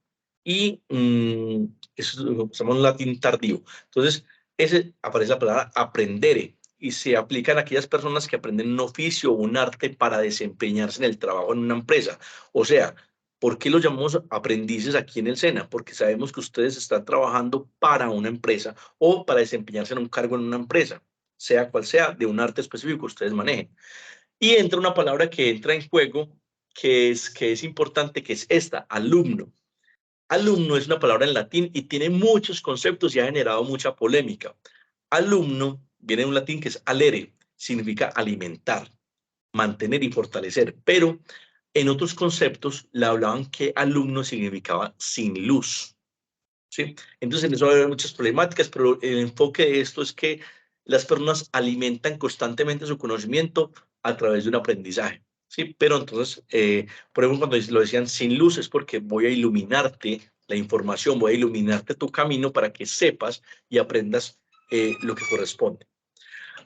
[SPEAKER 1] y eso usamos un latín tardío. Entonces, aparece la palabra aprendere. y se aplican a aquellas personas que aprenden un oficio o un arte para desempeñarse en el trabajo en una empresa. O sea, ¿por qué los llamamos aprendices aquí en el SENA? Porque sabemos que ustedes están trabajando para una empresa o para desempeñarse en un cargo en una empresa, sea cual sea, de un arte específico que ustedes manejen. Y entra una palabra que entra en juego, que es importante, que es esta, alumno. Alumno es una palabra en latín y tiene muchos conceptos y ha generado mucha polémica. Alumno viene de un latín que es alere, significa alimentar, mantener y fortalecer, pero en otros conceptos le hablaban que alumno significaba sin luz, ¿sí? Entonces en eso va a haber muchas problemáticas, pero el enfoque de esto es que las personas alimentan constantemente su conocimiento a través de un aprendizaje, ¿sí? Pero entonces, por ejemplo, cuando lo decían sin luz es porque voy a iluminarte la información, voy a iluminarte tu camino para que sepas y aprendas lo que corresponde.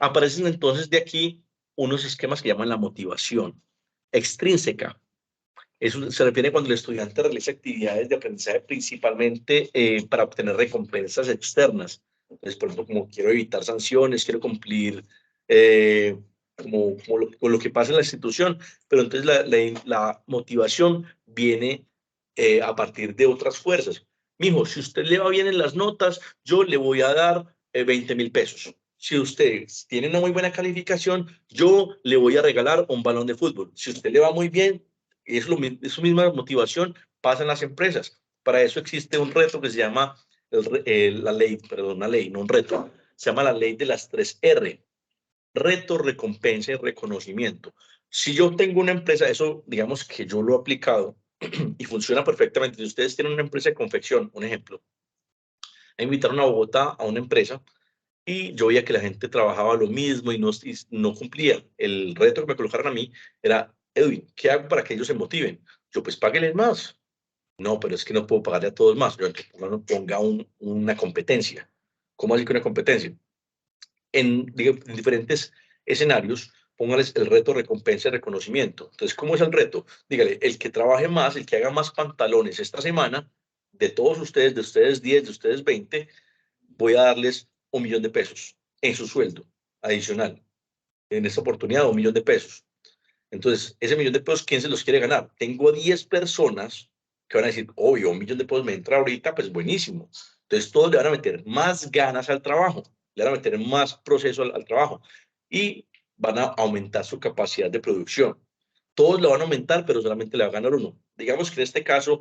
[SPEAKER 1] Aparecen entonces de aquí unos esquemas que llaman la motivación extrínseca. Eso se refiere cuando el estudiante realiza actividades de aprendizaje principalmente para obtener recompensas externas. Entonces, por ejemplo, como quiero evitar sanciones, quiero cumplir con lo que pasa en la institución, pero entonces la motivación viene a partir de otras fuerzas. Mijo, si usted le va bien en las notas, yo le voy a dar 20.000 pesos. Si usted tiene una muy buena calificación, yo le voy a regalar un balón de fútbol. Si usted le va muy bien, su misma motivación pasa en las empresas. Para eso existe un reto que se llama la ley, perdón, una ley, no un reto, se llama la ley de las 3R. Reto, recompensa y reconocimiento. Si yo tengo una empresa, eso digamos que yo lo he aplicado y funciona perfectamente. Si ustedes tienen una empresa de confección, un ejemplo, me invitaron a Bogotá a una empresa y yo veía que la gente trabajaba lo mismo y no cumplía. El reto que me colocaron a mí era, Edwin, ¿qué hago para que ellos se motiven? Yo, pues páguenles más. No, pero es que no puedo pagarle a todos más. Yo, ponga una competencia. ¿Cómo así que una competencia? En diferentes escenarios, póngales el reto, recompensa y reconocimiento. Entonces, ¿cómo es el reto? Dígale, el que trabaje más, el que haga más pantalones esta semana, de todos ustedes, de ustedes 10, de ustedes 20, voy a darles 1.000.000 de pesos en su sueldo adicional. En esta oportunidad, 1.000.000 de pesos. Entonces, ese 1.000.000 de pesos, ¿quién se los quiere ganar? Tengo 10 personas que van a decir, obvio, 1.000.000 de pesos me entra ahorita, pues buenísimo. Entonces, todos le van a meter más ganas al trabajo, le van a meter más proceso al trabajo y van a aumentar su capacidad de producción. Todos lo van a aumentar, pero solamente le va a ganar uno. Digamos que en este caso,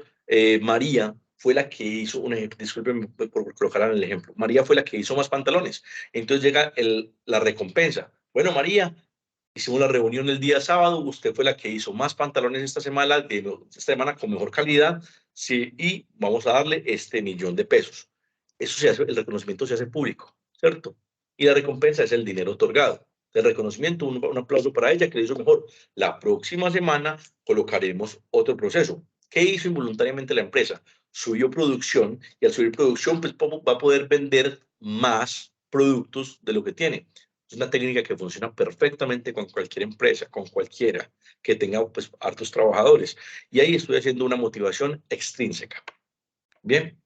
[SPEAKER 1] María fue la que hizo, disculpen por colocar en el ejemplo, María fue la que hizo más pantalones. Entonces llega la recompensa. Bueno, María, hicimos la reunión el día sábado, usted fue la que hizo más pantalones esta semana con mejor calidad, sí, y vamos a darle este 1.000.000 de pesos. Eso se hace, el reconocimiento se hace público, ¿cierto? Y la recompensa es el dinero otorgado. El reconocimiento, un aplauso para ella que lo hizo mejor. La próxima semana colocaremos otro proceso. ¿Qué hizo involuntariamente la empresa? Subió producción y al subir producción pues, va a poder vender más productos de lo que tiene. Es una técnica que funciona perfectamente con cualquier empresa, con cualquiera que tenga pues, hartos trabajadores. Y ahí estoy haciendo una motivación extrínseca. Bien,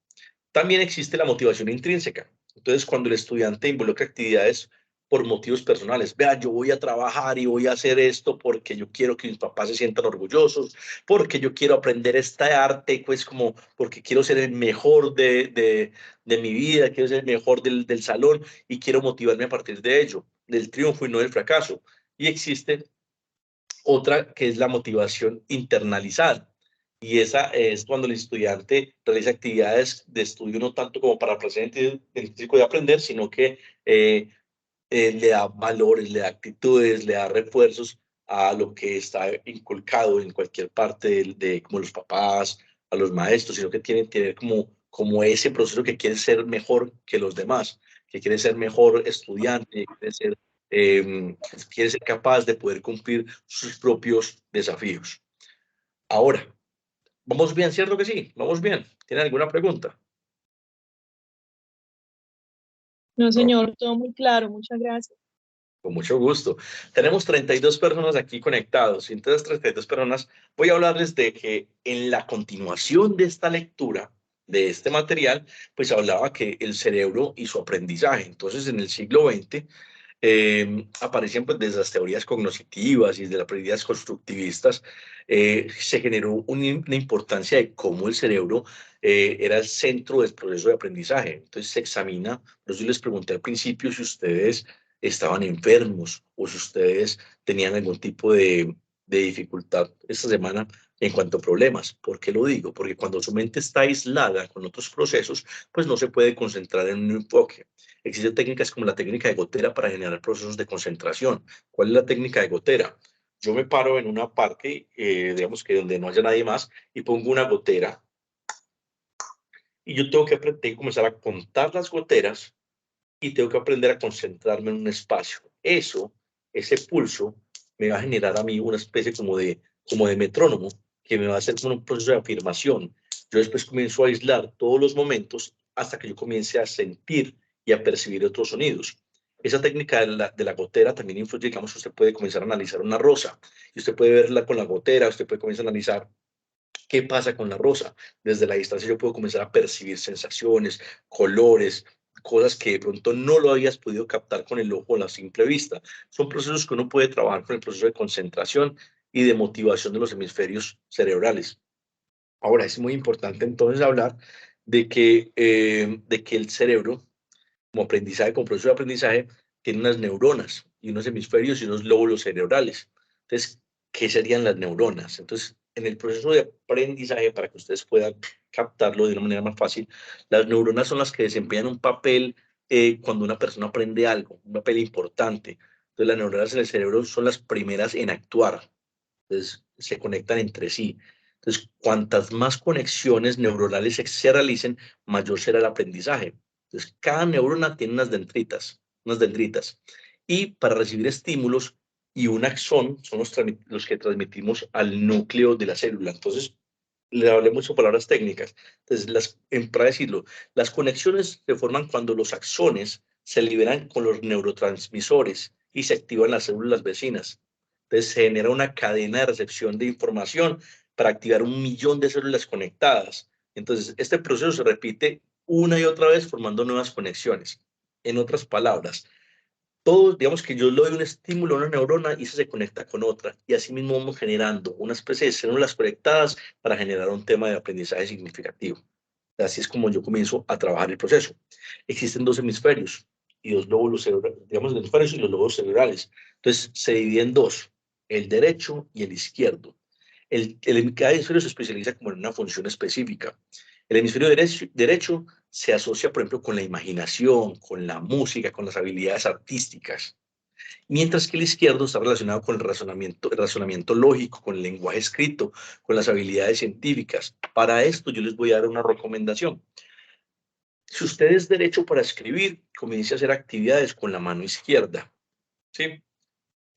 [SPEAKER 1] también existe la motivación intrínseca. Entonces, cuando el estudiante involucra actividades por motivos personales, vea, yo voy a trabajar y voy a hacer esto porque yo quiero que mis papás se sientan orgullosos, porque yo quiero aprender este arte, pues como porque quiero ser el mejor de mi vida, quiero ser el mejor del salón y quiero motivarme a partir de ello, del triunfo y no del fracaso. Y existe otra que es la motivación internalizada. Y esa es cuando el estudiante realiza actividades de estudio no tanto como para placer científico de aprender, sino que le da valores, le da actitudes, le da refuerzos a lo que está inculcado en cualquier parte como los papás, a los maestros, sino que tienen que tener como ese proceso que quiere ser mejor que los demás, que quiere ser mejor estudiante, quiere ser capaz de poder cumplir sus propios desafíos. Ahora, ¿vamos bien? ¿Cierto que sí? ¿Vamos bien? ¿Tienen alguna pregunta?
[SPEAKER 5] No, señor, todo muy claro, muchas gracias.
[SPEAKER 1] Con mucho gusto. Tenemos 32 personas aquí conectados. Y entre las 32 personas voy a hablarles de que en la continuación de esta lectura, de este material, pues hablaba que el cerebro y su aprendizaje. Entonces, en el siglo XX, aparecían pues desde las teorías cognitivas y desde las teorías constructivistas. Se generó una importancia de cómo el cerebro era el centro del proceso de aprendizaje. Entonces se examina, por eso yo les pregunté al principio si ustedes estaban enfermos o si ustedes tenían algún tipo de dificultad esta semana en cuanto a problemas. ¿Por qué lo digo? Porque cuando su mente está aislada con otros procesos, pues no se puede concentrar en un enfoque. Existen técnicas como la técnica de gotera para generar procesos de concentración. ¿Cuál es la técnica de gotera? Yo me paro en una parte, digamos que donde no haya nadie más, y pongo una gotera. Y yo tengo que comenzar a contar las goteras y tengo que aprender a concentrarme en un espacio. Ese pulso, me va a generar a mí una especie como de metrónomo que me va a hacer como un proceso de afirmación. Yo después comienzo a aislar todos los momentos hasta que yo comience a sentir y a percibir otros sonidos. Esa técnica de la gotera también influye, digamos, usted puede comenzar a analizar una rosa y usted puede verla con la gotera, usted puede comenzar a analizar qué pasa con la rosa. Desde la distancia yo puedo comenzar a percibir sensaciones, colores, cosas que de pronto no lo habías podido captar con el ojo a la simple vista. Son procesos que uno puede trabajar con el proceso de concentración y de motivación de los hemisferios cerebrales. Ahora, es muy importante entonces hablar de que el cerebro, como aprendizaje, como proceso de aprendizaje, tiene unas neuronas y unos hemisferios y unos lóbulos cerebrales. Entonces, ¿qué serían las neuronas? Entonces, en el proceso de aprendizaje, para que ustedes puedan captarlo de una manera más fácil, las neuronas son las que desempeñan un papel cuando una persona aprende algo, un papel importante. Entonces, las neuronas en el cerebro son las primeras en actuar. Entonces, se conectan entre sí. Entonces, cuantas más conexiones neuronales se realicen, mayor será el aprendizaje. Entonces, cada neurona tiene unas dendritas. Y para recibir estímulos y un axón son los que transmitimos al núcleo de la célula. Entonces, le hablé mucho palabras técnicas. Entonces, para decirlo, las conexiones se forman cuando los axones se liberan con los neurotransmisores y se activan las células vecinas. Entonces, se genera una cadena de recepción de información para activar 1 millón de células conectadas. Entonces, este proceso se repite una y otra vez formando nuevas conexiones. En otras palabras, todos, digamos que yo le doy un estímulo a una neurona y esa se conecta con otra. Y así mismo vamos generando una especie de células conectadas para generar un tema de aprendizaje significativo. Así es como yo comienzo a trabajar el proceso. Existen 2 hemisferios y 2 lóbulos cerebrales, digamos, los hemisferios y los lóbulos cerebrales. Entonces, se divide en dos, el derecho y el izquierdo. Cada hemisferio se especializa como en una función específica. El hemisferio derecho se asocia, por ejemplo, con la imaginación, con la música, con las habilidades artísticas, mientras que el izquierdo está relacionado con el razonamiento lógico, con el lenguaje escrito, con las habilidades científicas. Para esto yo les voy a dar una recomendación. Si usted es derecho para escribir, comience a hacer actividades con la mano izquierda, ¿sí?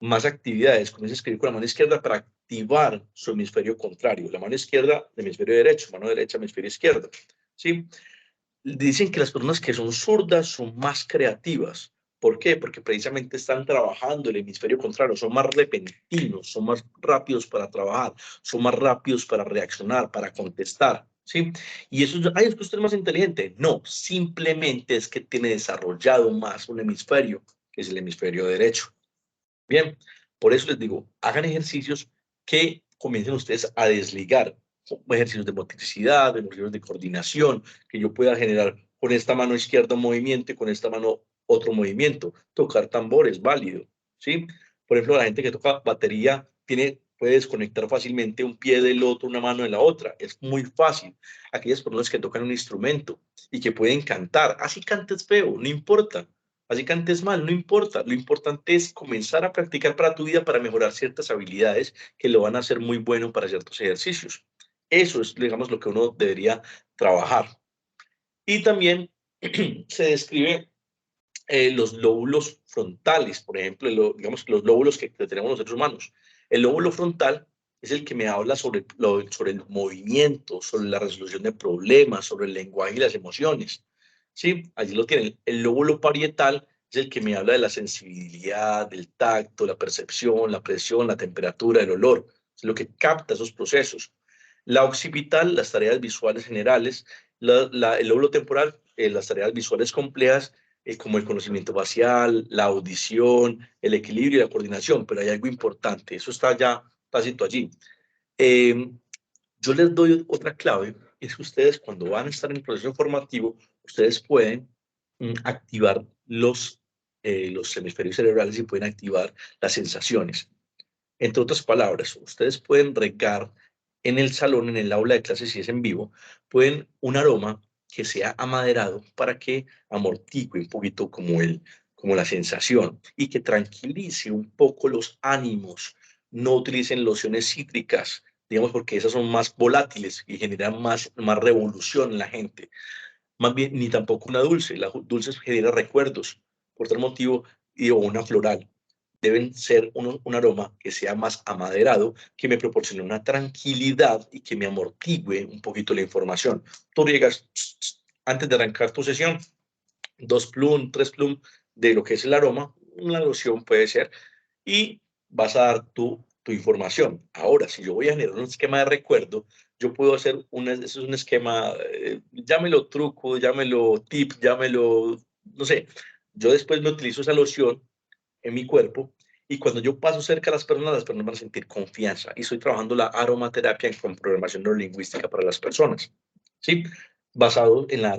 [SPEAKER 1] Más actividades, comience a escribir con la mano izquierda para activar su hemisferio contrario. La mano izquierda, el hemisferio derecho, mano derecha, hemisferio izquierdo, ¿sí? Dicen que las personas que son zurdas son más creativas. ¿Por qué? Porque precisamente están trabajando el hemisferio contrario, son más repentinos, son más rápidos para trabajar, son más rápidos para reaccionar, para contestar, ¿sí? Y eso, ay, es que usted es más inteligente. No, simplemente es que tiene desarrollado más un hemisferio, que es el hemisferio derecho. Bien, por eso les digo, hagan ejercicios que comiencen ustedes a desligar, ejercicios de motricidad, ejercicios de coordinación, que yo pueda generar con esta mano izquierda un movimiento y con esta mano otro movimiento. Tocar tambor es válido, ¿sí? Por ejemplo, la gente que toca batería puede desconectar fácilmente un pie del otro, una mano de la otra. Es muy fácil. Aquellas personas que tocan un instrumento y que pueden cantar, así cantes feo, no importa. Así que antes mal, no importa. Lo importante es comenzar a practicar para tu vida para mejorar ciertas habilidades que lo van a hacer muy bueno para ciertos ejercicios. Eso es, digamos, lo que uno debería trabajar. Y también se describe los lóbulos frontales, por ejemplo, digamos, los lóbulos que tenemos los seres humanos. El lóbulo frontal es el que me habla sobre el movimiento, sobre la resolución de problemas, sobre el lenguaje y las emociones. ¿Sí? Allí lo tienen. El lóbulo parietal es el que me habla de la sensibilidad, del tacto, la percepción, la presión, la temperatura, el olor. Es lo que capta esos procesos. La occipital, las tareas visuales generales. El lóbulo temporal, las tareas visuales complejas. como el conocimiento facial, la audición, el equilibrio y la coordinación, pero hay algo importante, eso está ya tácito allí. Eh, yo les doy otra clave, es que ustedes cuando van a estar en el proceso formativo, ustedes pueden activar los hemisferios cerebrales y pueden activar las sensaciones. Entre otras palabras, ustedes pueden regar en el salón, en el aula de clases, si es en vivo, pueden un aroma que sea amaderado para que amortigue un poquito como la sensación y que tranquilice un poco los ánimos. No utilicen lociones cítricas, digamos, porque esas son más volátiles y generan más revolución en la gente. Más bien, ni tampoco una dulce. La dulce genera recuerdos. Por tal motivo, o una floral deben ser un aroma que sea más amaderado, que me proporcione una tranquilidad y que me amortigue un poquito la información. Tú llegas, antes de arrancar tu sesión, 2 plum, 3 plum de lo que es el aroma, una loción puede ser, y vas a dar tu información. Ahora, si yo voy a generar un esquema de recuerdo, yo puedo hacer eso es un esquema, llámelo truco, llámelo tip, llámelo, no sé. Yo después me utilizo esa loción en mi cuerpo y cuando yo paso cerca a las personas van a sentir confianza y estoy trabajando la aromaterapia con programación neurolingüística para las personas, ¿sí? Basado en la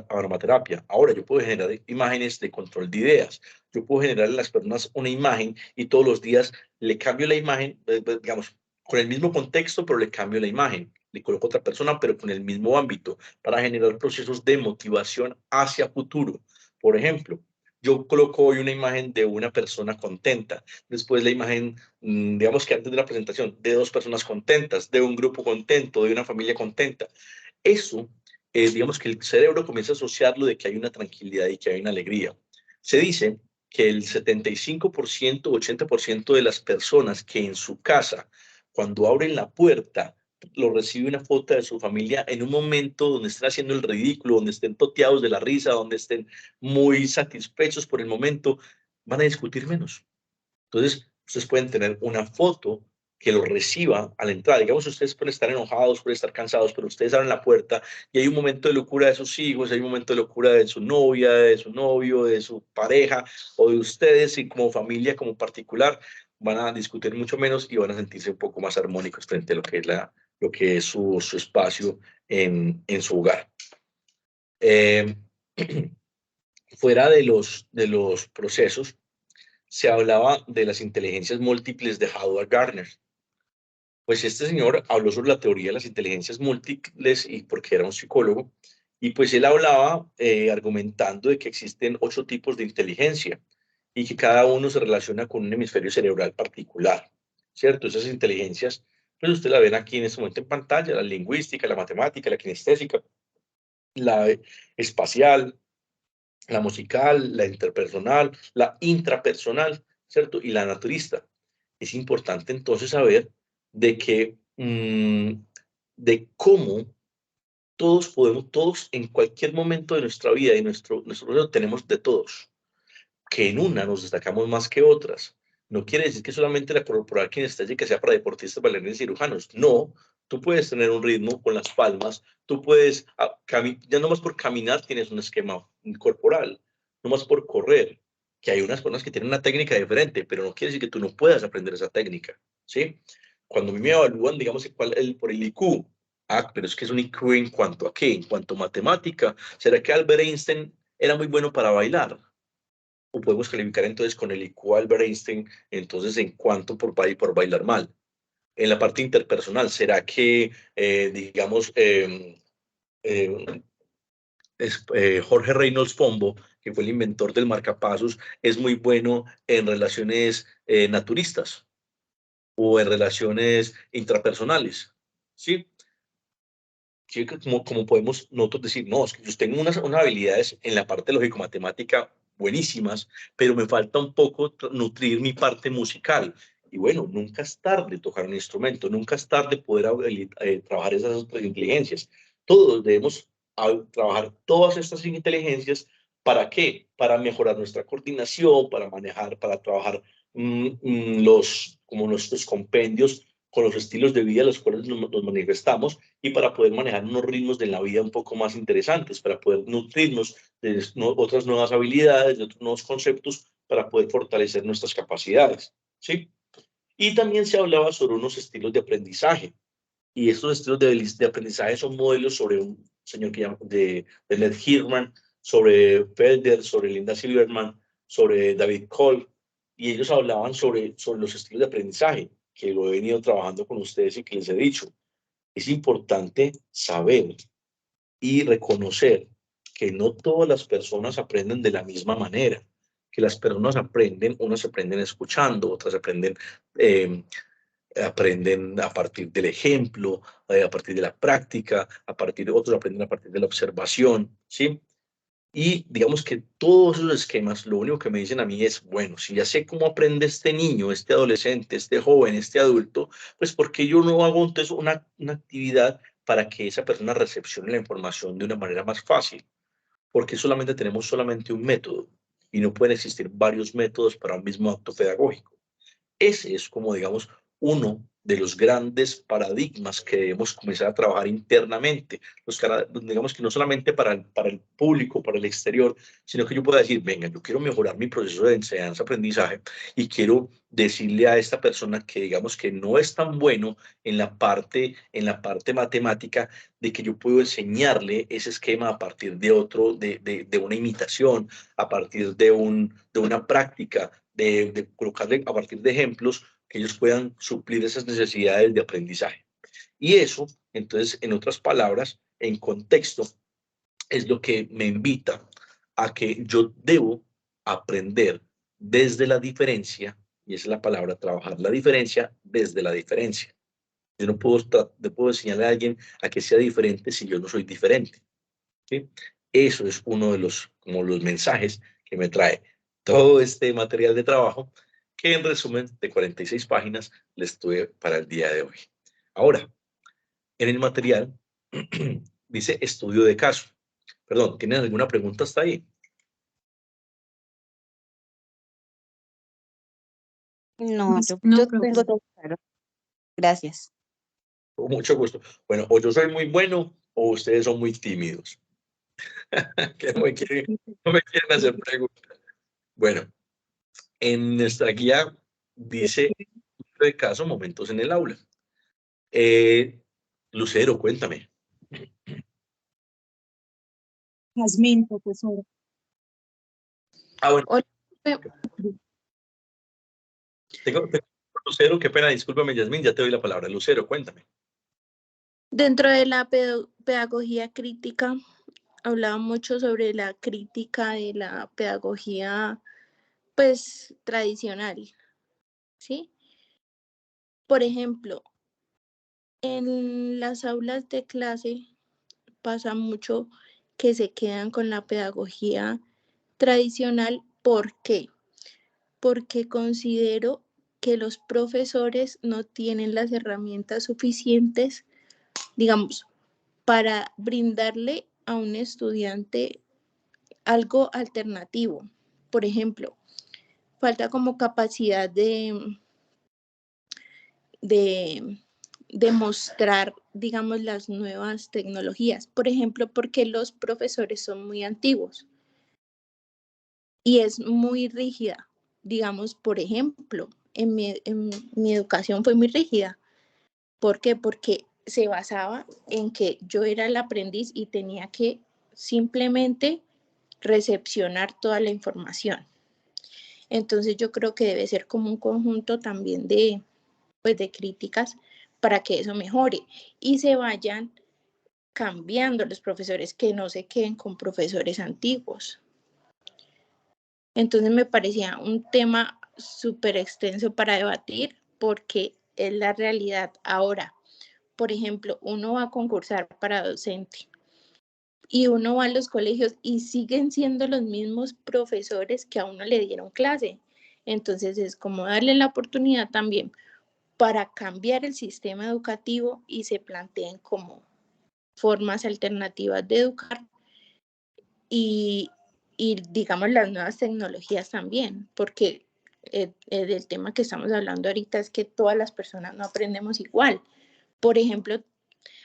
[SPEAKER 1] aromaterapia. Ahora yo puedo generar imágenes de control de ideas. Yo puedo generar en las personas una imagen y todos los días le cambio la imagen, digamos, con el mismo contexto, pero le cambio la imagen. Le coloco otra persona, pero con el mismo ámbito, para generar procesos de motivación hacia futuro. Por ejemplo, yo coloco hoy una imagen de una persona contenta, después la imagen, digamos que antes de la presentación, de 2 personas contentas, de un grupo contento, de una familia contenta. Eso, digamos que el cerebro comienza a asociarlo de que hay una tranquilidad y que hay una alegría. Se dice que el 75%, 80% de las personas que en su casa, cuando abren la puerta, lo recibe una foto de su familia en un momento donde estén haciendo el ridículo, donde estén toteados de la risa, donde estén muy satisfechos por el momento, van a discutir menos. Entonces, ustedes pueden tener una foto que los reciba a la entrada. Digamos, ustedes pueden estar enojados, pueden estar cansados, pero ustedes abren la puerta y hay un momento de locura de sus hijos, hay un momento de locura de su novia, de su novio, de su pareja o de ustedes y como familia, como particular, van a discutir mucho menos y van a sentirse un poco más armónicos frente a lo que es su espacio en su hogar. Eh, fuera de los procesos, se hablaba de las inteligencias múltiples de Howard Gardner. Pues este señor habló sobre la teoría de las inteligencias múltiples y porque era un psicólogo, y pues él hablaba argumentando de que existen 8 tipos de inteligencia y que cada uno se relaciona con un hemisferio cerebral particular, ¿cierto? Esas inteligencias, pues usted la ven aquí en este momento en pantalla, la lingüística, la matemática, la kinestésica, la espacial, la musical, la interpersonal, la intrapersonal, ¿cierto? Y la naturista. Es importante entonces saber de que, de cómo todos en cualquier momento de nuestra vida y nuestro proceso tenemos de todos, que en una nos destacamos más que otras. No quiere decir que solamente la corporal kinestésica sea para deportistas, bailarines y cirujanos. No, tú puedes tener un ritmo con las palmas, tú puedes, ya no más por caminar tienes un esquema corporal, no más por correr, que hay unas personas que tienen una técnica diferente, pero no quiere decir que tú no puedas aprender esa técnica, ¿sí? Cuando a mí me evalúan, digamos, por el IQ, pero es que es un IQ en cuanto a qué, en cuanto a matemática, ¿será que Albert Einstein era muy bueno para bailar? O podemos calificar entonces con el IQ Albert Einstein, entonces en cuanto por bailar mal. En la parte interpersonal, ¿será que, digamos, Jorge Reynolds Pombo, que fue el inventor del marcapasos, es muy bueno en relaciones naturistas o en relaciones intrapersonales? ¿Sí? Sí, como podemos nosotros decir, no, es que yo tengo unas habilidades en la parte lógico-matemática buenísimas, pero me falta un poco nutrir mi parte musical. Y bueno, nunca es tarde tocar un instrumento, nunca es tarde poder trabajar esas otras inteligencias. Todos debemos trabajar todas estas inteligencias. ¿Para qué? Para mejorar nuestra coordinación, para manejar, para trabajar como nuestros compendios con los estilos de vida a los cuales nos manifestamos y para poder manejar unos ritmos de la vida un poco más interesantes, para poder nutrirnos de otras nuevas habilidades, de otros nuevos conceptos, para poder fortalecer nuestras capacidades, ¿sí? Y también se hablaba sobre unos estilos de aprendizaje. Y estos estilos de aprendizaje son modelos sobre un señor que llama, de Ned Hirman, sobre Felder, sobre Linda Silverman, sobre David Cole. Y ellos hablaban sobre los estilos de aprendizaje, que lo he venido trabajando con ustedes y que les he dicho. Es importante saber y reconocer que no todas las personas aprenden de la misma manera, que las personas aprenden, unas aprenden escuchando, otras aprenden a partir del ejemplo, a partir de la práctica, otros aprenden a partir de la observación, ¿sí? Y digamos que todos esos esquemas, lo único que me dicen a mí es, bueno, si ya sé cómo aprende este niño, este adolescente, este joven, este adulto, pues ¿por qué yo no hago entonces una actividad para que esa persona recepcione la información de una manera más fácil? Porque tenemos solamente un método y no pueden existir varios métodos para un mismo acto pedagógico. Ese es como, digamos, uno de los grandes paradigmas que debemos comenzar a trabajar internamente. Digamos que no solamente para el público, para el exterior, sino que yo pueda decir, venga, yo quiero mejorar mi proceso de enseñanza-aprendizaje y quiero decirle a esta persona que digamos que no es tan bueno en la parte matemática, de que yo puedo enseñarle ese esquema a partir de de una imitación, a partir de una práctica, de colocarle a partir de ejemplos que ellos puedan suplir esas necesidades de aprendizaje. Y eso, entonces, en otras palabras, en contexto, es lo que me invita a que yo debo aprender desde la diferencia, y esa es la palabra, trabajar la diferencia desde la diferencia. Yo no puedo enseñarle a alguien a que sea diferente si yo no soy diferente, ¿sí? Eso es uno de como los mensajes que me trae todo este material de trabajo, que en resumen de 46 páginas les tuve para el día de hoy. Ahora, en el material dice estudio de caso. Perdón, ¿tienen alguna pregunta hasta ahí?
[SPEAKER 6] No, yo
[SPEAKER 2] No,
[SPEAKER 6] tengo
[SPEAKER 2] profesor.
[SPEAKER 6] todo claro. Gracias.
[SPEAKER 1] Con mucho gusto. Bueno, o yo soy muy bueno o ustedes son muy tímidos. Que no me quieren hacer preguntas. Bueno, en nuestra guía dice de caso, momentos en el aula. Lucero, cuéntame.
[SPEAKER 5] Jazmín, profesora.
[SPEAKER 1] Bueno,
[SPEAKER 6] Hola,
[SPEAKER 1] tengo Lucero, qué pena, discúlpame, Yasmín, ya te doy la palabra. Lucero, cuéntame.
[SPEAKER 7] dentro de la pedagogía crítica, hablaba mucho sobre la crítica de la pedagogía, pues, tradicional, ¿sí? Por ejemplo, en las aulas de clase pasa mucho que se quedan con la pedagogía tradicional. ¿Por qué? Porque considero que los profesores no tienen las herramientas suficientes, digamos, para brindarle a un estudiante algo alternativo. Por ejemplo, falta como capacidad de mostrar, digamos, las nuevas tecnologías. Por ejemplo, porque los profesores son muy antiguos y es muy rígida. Digamos, por ejemplo, en mi educación fue muy rígida. ¿Por qué? Porque se basaba en que yo era el aprendiz y tenía que simplemente recepcionar toda la información. Entonces yo creo que debe ser como un conjunto también pues, de críticas para que eso mejore y se vayan cambiando los profesores, que no se queden con profesores antiguos. Entonces me parecía un tema súper extenso para debatir porque es la realidad. Ahora, por ejemplo, uno va a concursar para docente y uno va a los colegios y siguen siendo los mismos profesores que a uno le dieron clase. Entonces es como darle la oportunidad también para cambiar el sistema educativo y se planteen como formas alternativas de educar y digamos las nuevas tecnologías también, porque del tema que estamos hablando ahorita es que todas las personas no aprendemos igual. Por ejemplo,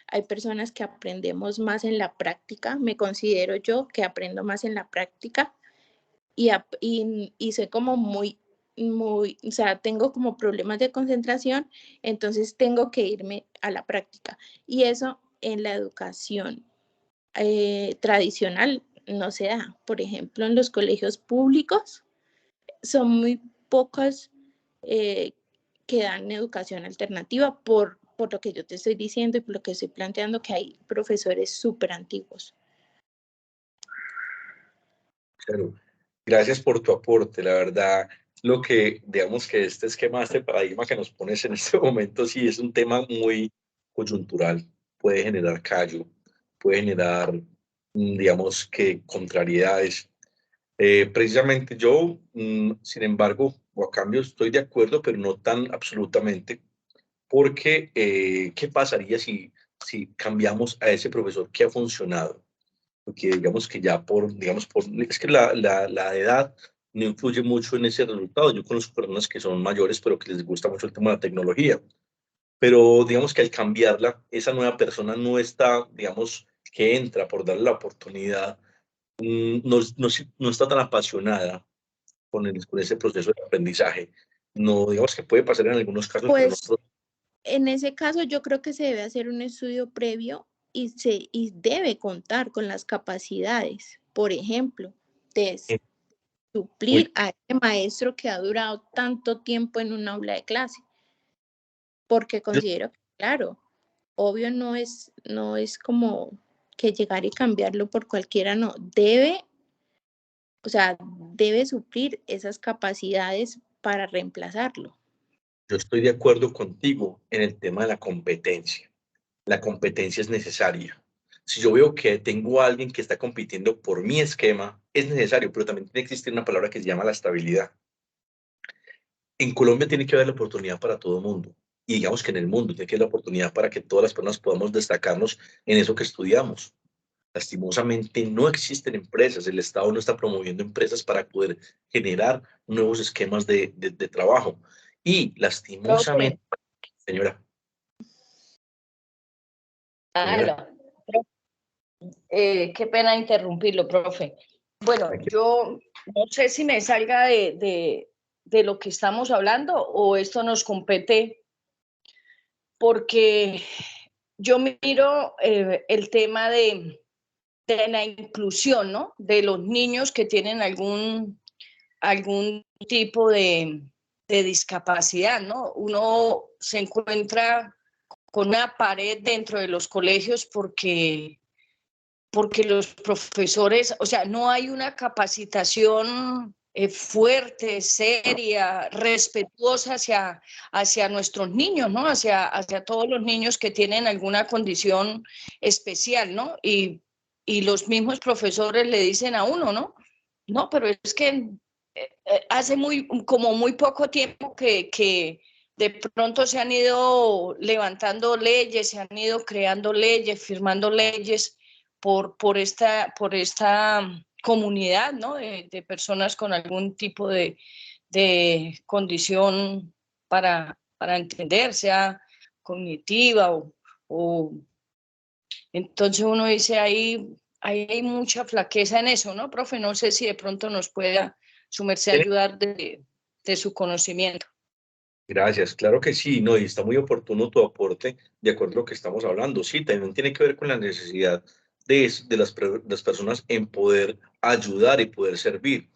[SPEAKER 7] hay personas que aprendemos más en la práctica, me considero yo que aprendo más en la práctica y soy como muy, o sea, tengo como problemas de concentración, entonces tengo que irme a la práctica. Y eso en la educación tradicional no se da. Por ejemplo, en los colegios públicos son muy pocos que dan educación alternativa por lo que yo te estoy diciendo y por lo que estoy planteando, que hay profesores súper antiguos.
[SPEAKER 1] Claro. Gracias por tu aporte, la verdad, lo que, digamos que este esquema, este paradigma que nos pones en este momento, sí es un tema muy coyuntural, puede generar callo, puede generar, digamos que contrariedades. Precisamente yo, sin embargo, o a cambio estoy de acuerdo, pero no tan absolutamente, porque ¿qué pasaría si cambiamos a ese profesor que ha funcionado? Porque digamos que ya es que la edad no influye mucho en ese resultado. Yo conozco personas que son mayores, pero que les gusta mucho el tema de la tecnología. Pero digamos que al cambiarla, esa nueva persona no está, digamos, que entra por darle la oportunidad, no está tan apasionada con ese proceso de aprendizaje. No, digamos que puede pasar en algunos casos, pero
[SPEAKER 7] Pues
[SPEAKER 1] no.
[SPEAKER 7] en ese caso yo creo que se debe hacer un estudio previo y debe contar con las capacidades, por ejemplo, de
[SPEAKER 1] Muy,
[SPEAKER 7] suplir a ese maestro que ha durado tanto tiempo en un aula de clase, porque considero que, claro, obvio no es como que llegar y cambiarlo por cualquiera, no, o sea, debe suplir esas capacidades para reemplazarlo.
[SPEAKER 1] yo estoy de acuerdo contigo en el tema de la competencia. La competencia es necesaria. Si yo veo que tengo a alguien que está compitiendo por mi esquema, es necesario, pero también tiene que existir una palabra que se llama la estabilidad. En Colombia tiene que haber la oportunidad para todo el mundo. Y digamos que en el mundo tiene que haber la oportunidad para que todas las personas podamos destacarnos en eso que estudiamos. Lastimosamente no existen empresas, el Estado no está promoviendo empresas para poder generar nuevos esquemas de trabajo. Y lastimosamente,
[SPEAKER 8] Profe,
[SPEAKER 1] señora, señora,
[SPEAKER 8] ala, qué pena interrumpirlo, profe. Bueno,
[SPEAKER 1] aquí,
[SPEAKER 8] yo no sé si me salga de lo que estamos hablando o esto nos compete, porque yo miro el tema de la inclusión, ¿no? De los niños que tienen algún tipo de discapacidad, ¿no? Uno se encuentra con una pared dentro de los colegios porque los profesores, o sea, no hay una capacitación fuerte, seria, respetuosa hacia nuestros niños, ¿no? Hacia todos los niños que tienen alguna condición especial, ¿no? Y los mismos profesores le dicen a uno, ¿no? No, pero es que hace como muy poco tiempo que de pronto se han ido levantando leyes, se han ido creando leyes, firmando leyes por esta comunidad, ¿no? De personas con algún tipo de condición para entender, sea cognitiva o entonces uno dice ahí hay mucha flaqueza en eso, ¿no, profe? No sé si de pronto nos pueda su merced ayudar de su conocimiento.
[SPEAKER 1] gracias, claro que sí, no, y está muy oportuno tu aporte de acuerdo a lo que estamos hablando. Sí, también tiene que ver con la necesidad de las personas en poder ayudar y poder servir.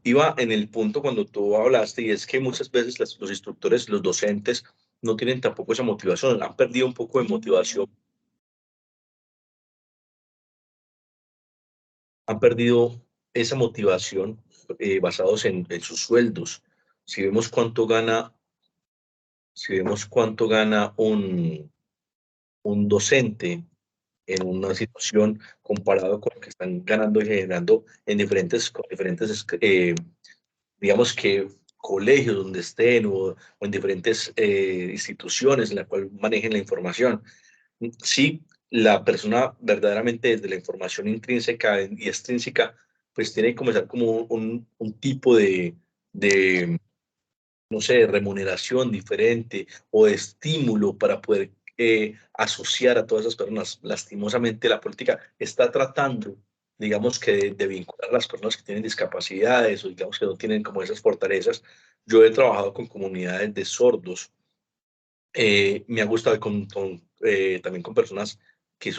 [SPEAKER 1] Iba en el punto cuando tú hablaste y es que muchas veces los instructores, los docentes, no tienen tampoco esa motivación, han perdido un poco de motivación, han perdido esa motivación basados en sus sueldos. Si vemos cuánto gana, si vemos cuánto gana un docente en una situación comparado con lo que están ganando y generando con diferentes digamos que colegios donde estén o en diferentes instituciones en la cual manejen la información. Sí, la persona verdaderamente desde la información intrínseca y extrínseca, pues tiene que comenzar como un tipo de no sé, de remuneración diferente o de estímulo para poder asociar a todas esas personas. Lastimosamente, la política está tratando, digamos que de vincular a las personas que tienen discapacidades o digamos que no tienen como esas fortalezas. Yo he trabajado con comunidades de sordos. Me ha gustado también con personas que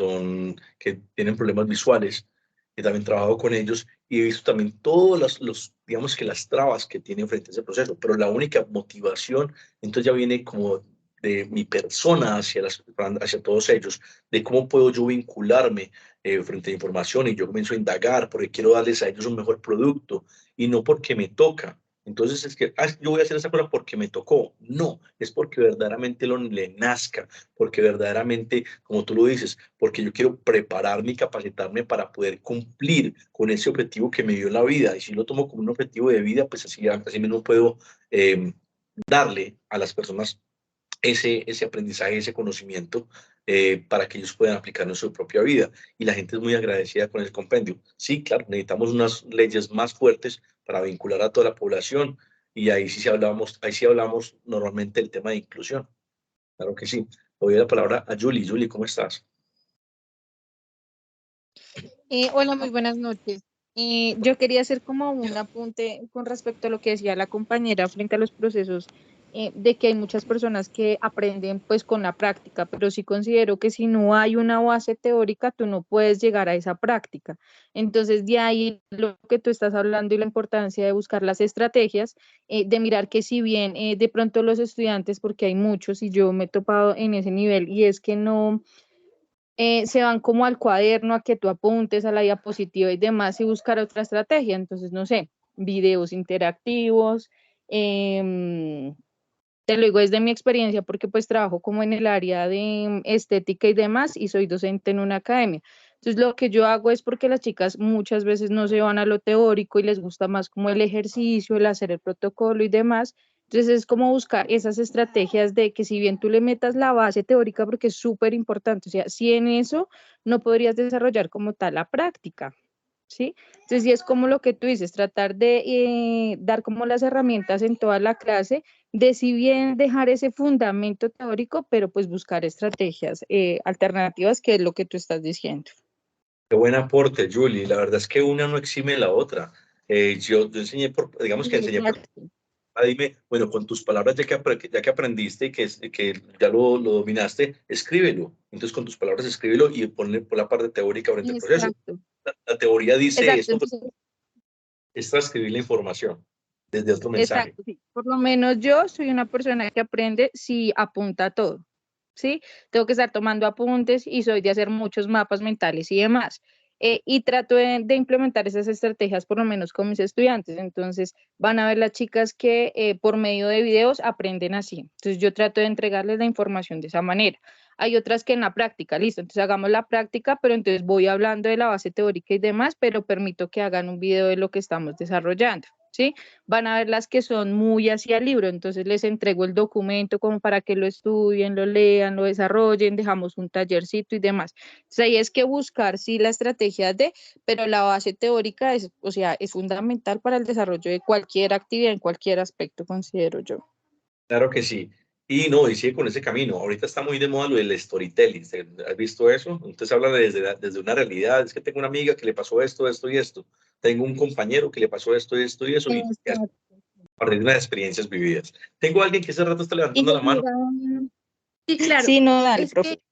[SPEAKER 1] tienen problemas visuales. He también trabajado con ellos y he visto también todos digamos que las trabas que tienen frente a ese proceso, pero la única motivación, entonces ya viene como de mi persona hacia todos ellos, de cómo puedo yo vincularme frente a información y yo comienzo a indagar porque quiero darles a ellos un mejor producto y no porque me toca. Entonces es que yo voy a hacer esa cosa porque me tocó. No, es porque verdaderamente le nazca, porque verdaderamente, como tú lo dices, porque yo quiero prepararme y capacitarme para poder cumplir con ese objetivo que me dio la vida. Y si lo tomo como un objetivo de vida, pues así mismo puedo darle a las personas ese aprendizaje, ese conocimiento para que ellos puedan aplicarlo en su propia vida. Y la gente es muy agradecida con el compendio. Sí, claro, necesitamos unas leyes más fuertes para vincular a toda la población y ahí sí hablamos normalmente del tema de inclusión. Claro que sí. Le doy la palabra a Julie. Julie, ¿cómo estás?
[SPEAKER 4] Hola, muy buenas noches. Yo quería hacer como un apunte con respecto a lo que decía la compañera frente a los procesos, de que hay muchas personas que aprenden pues con la práctica, pero sí considero que si no hay una base teórica, tú no puedes llegar a esa práctica. Entonces, de ahí lo que tú estás hablando y la importancia de buscar las estrategias, de mirar que si bien de pronto los estudiantes, porque hay muchos y yo me he topado en ese nivel, y es que no se van como al cuaderno a que tú apuntes a la diapositiva y demás y buscar otra estrategia. Entonces, no sé, videos interactivos. Te lo digo desde mi experiencia porque pues trabajo como en el área de estética y demás y soy docente en una academia. Entonces lo que yo hago es porque las chicas muchas veces no se van a lo teórico y les gusta más como el ejercicio, el hacer el protocolo y demás. Entonces es como buscar esas estrategias de que si bien tú le metas la base teórica porque es súper importante, o sea, si en eso no podrías desarrollar como tal la práctica. ¿Sí? Entonces, sí es como lo que tú dices, tratar de dar como las herramientas en toda la clase, de si bien dejar ese fundamento teórico, pero pues buscar estrategias alternativas, que es lo que tú estás diciendo.
[SPEAKER 1] Qué buen aporte, Julie. La verdad es que una no exime la otra. Yo enseñé digamos que enseñé por. Dime, bueno, con tus palabras, ya que aprendiste y que ya lo dominaste, escríbelo. Entonces, con tus palabras, escríbelo y ponle por la parte teórica frente al proceso.
[SPEAKER 4] Exacto.
[SPEAKER 1] La teoría dice
[SPEAKER 4] Exacto,
[SPEAKER 1] esto, pero
[SPEAKER 4] entonces,
[SPEAKER 1] es transcribir la información desde otro mensaje.
[SPEAKER 4] exacto, sí. Por lo menos yo soy una persona que aprende si apunta todo, ¿sí? Tengo que estar tomando apuntes y soy de hacer muchos mapas mentales y demás. Y trato de implementar esas estrategias por lo menos con mis estudiantes. Entonces van a ver las chicas que por medio de videos aprenden así. Entonces yo trato de entregarles la información de esa manera. Hay otras que en la práctica, listo, entonces hagamos la práctica, pero entonces voy hablando de la base teórica y demás, pero permito que hagan un video de lo que estamos desarrollando, ¿sí? Van a ver las que son muy hacia el libro, entonces les entrego el documento como para que lo estudien, lo lean, lo desarrollen, dejamos un tallercito y demás. Entonces ahí es que buscar, sí, la estrategia pero la base teórica es, o sea, es fundamental para el desarrollo de cualquier actividad en cualquier aspecto, considero yo.
[SPEAKER 1] Claro que sí. Y no, y sigue con ese camino. Ahorita está muy de moda lo del storytelling. ¿Has visto eso? Entonces habla desde una realidad. Es que tengo una amiga que le pasó esto, esto y esto. Tengo un compañero que le pasó esto, esto y eso. Y a
[SPEAKER 4] Exacto.
[SPEAKER 1] partir de unas experiencias vividas. Tengo a alguien que hace rato está
[SPEAKER 7] Y
[SPEAKER 1] levantando
[SPEAKER 7] de
[SPEAKER 1] la mano.
[SPEAKER 7] sí, claro,
[SPEAKER 4] Sí, no, dale,
[SPEAKER 7] es
[SPEAKER 4] profe.
[SPEAKER 7] que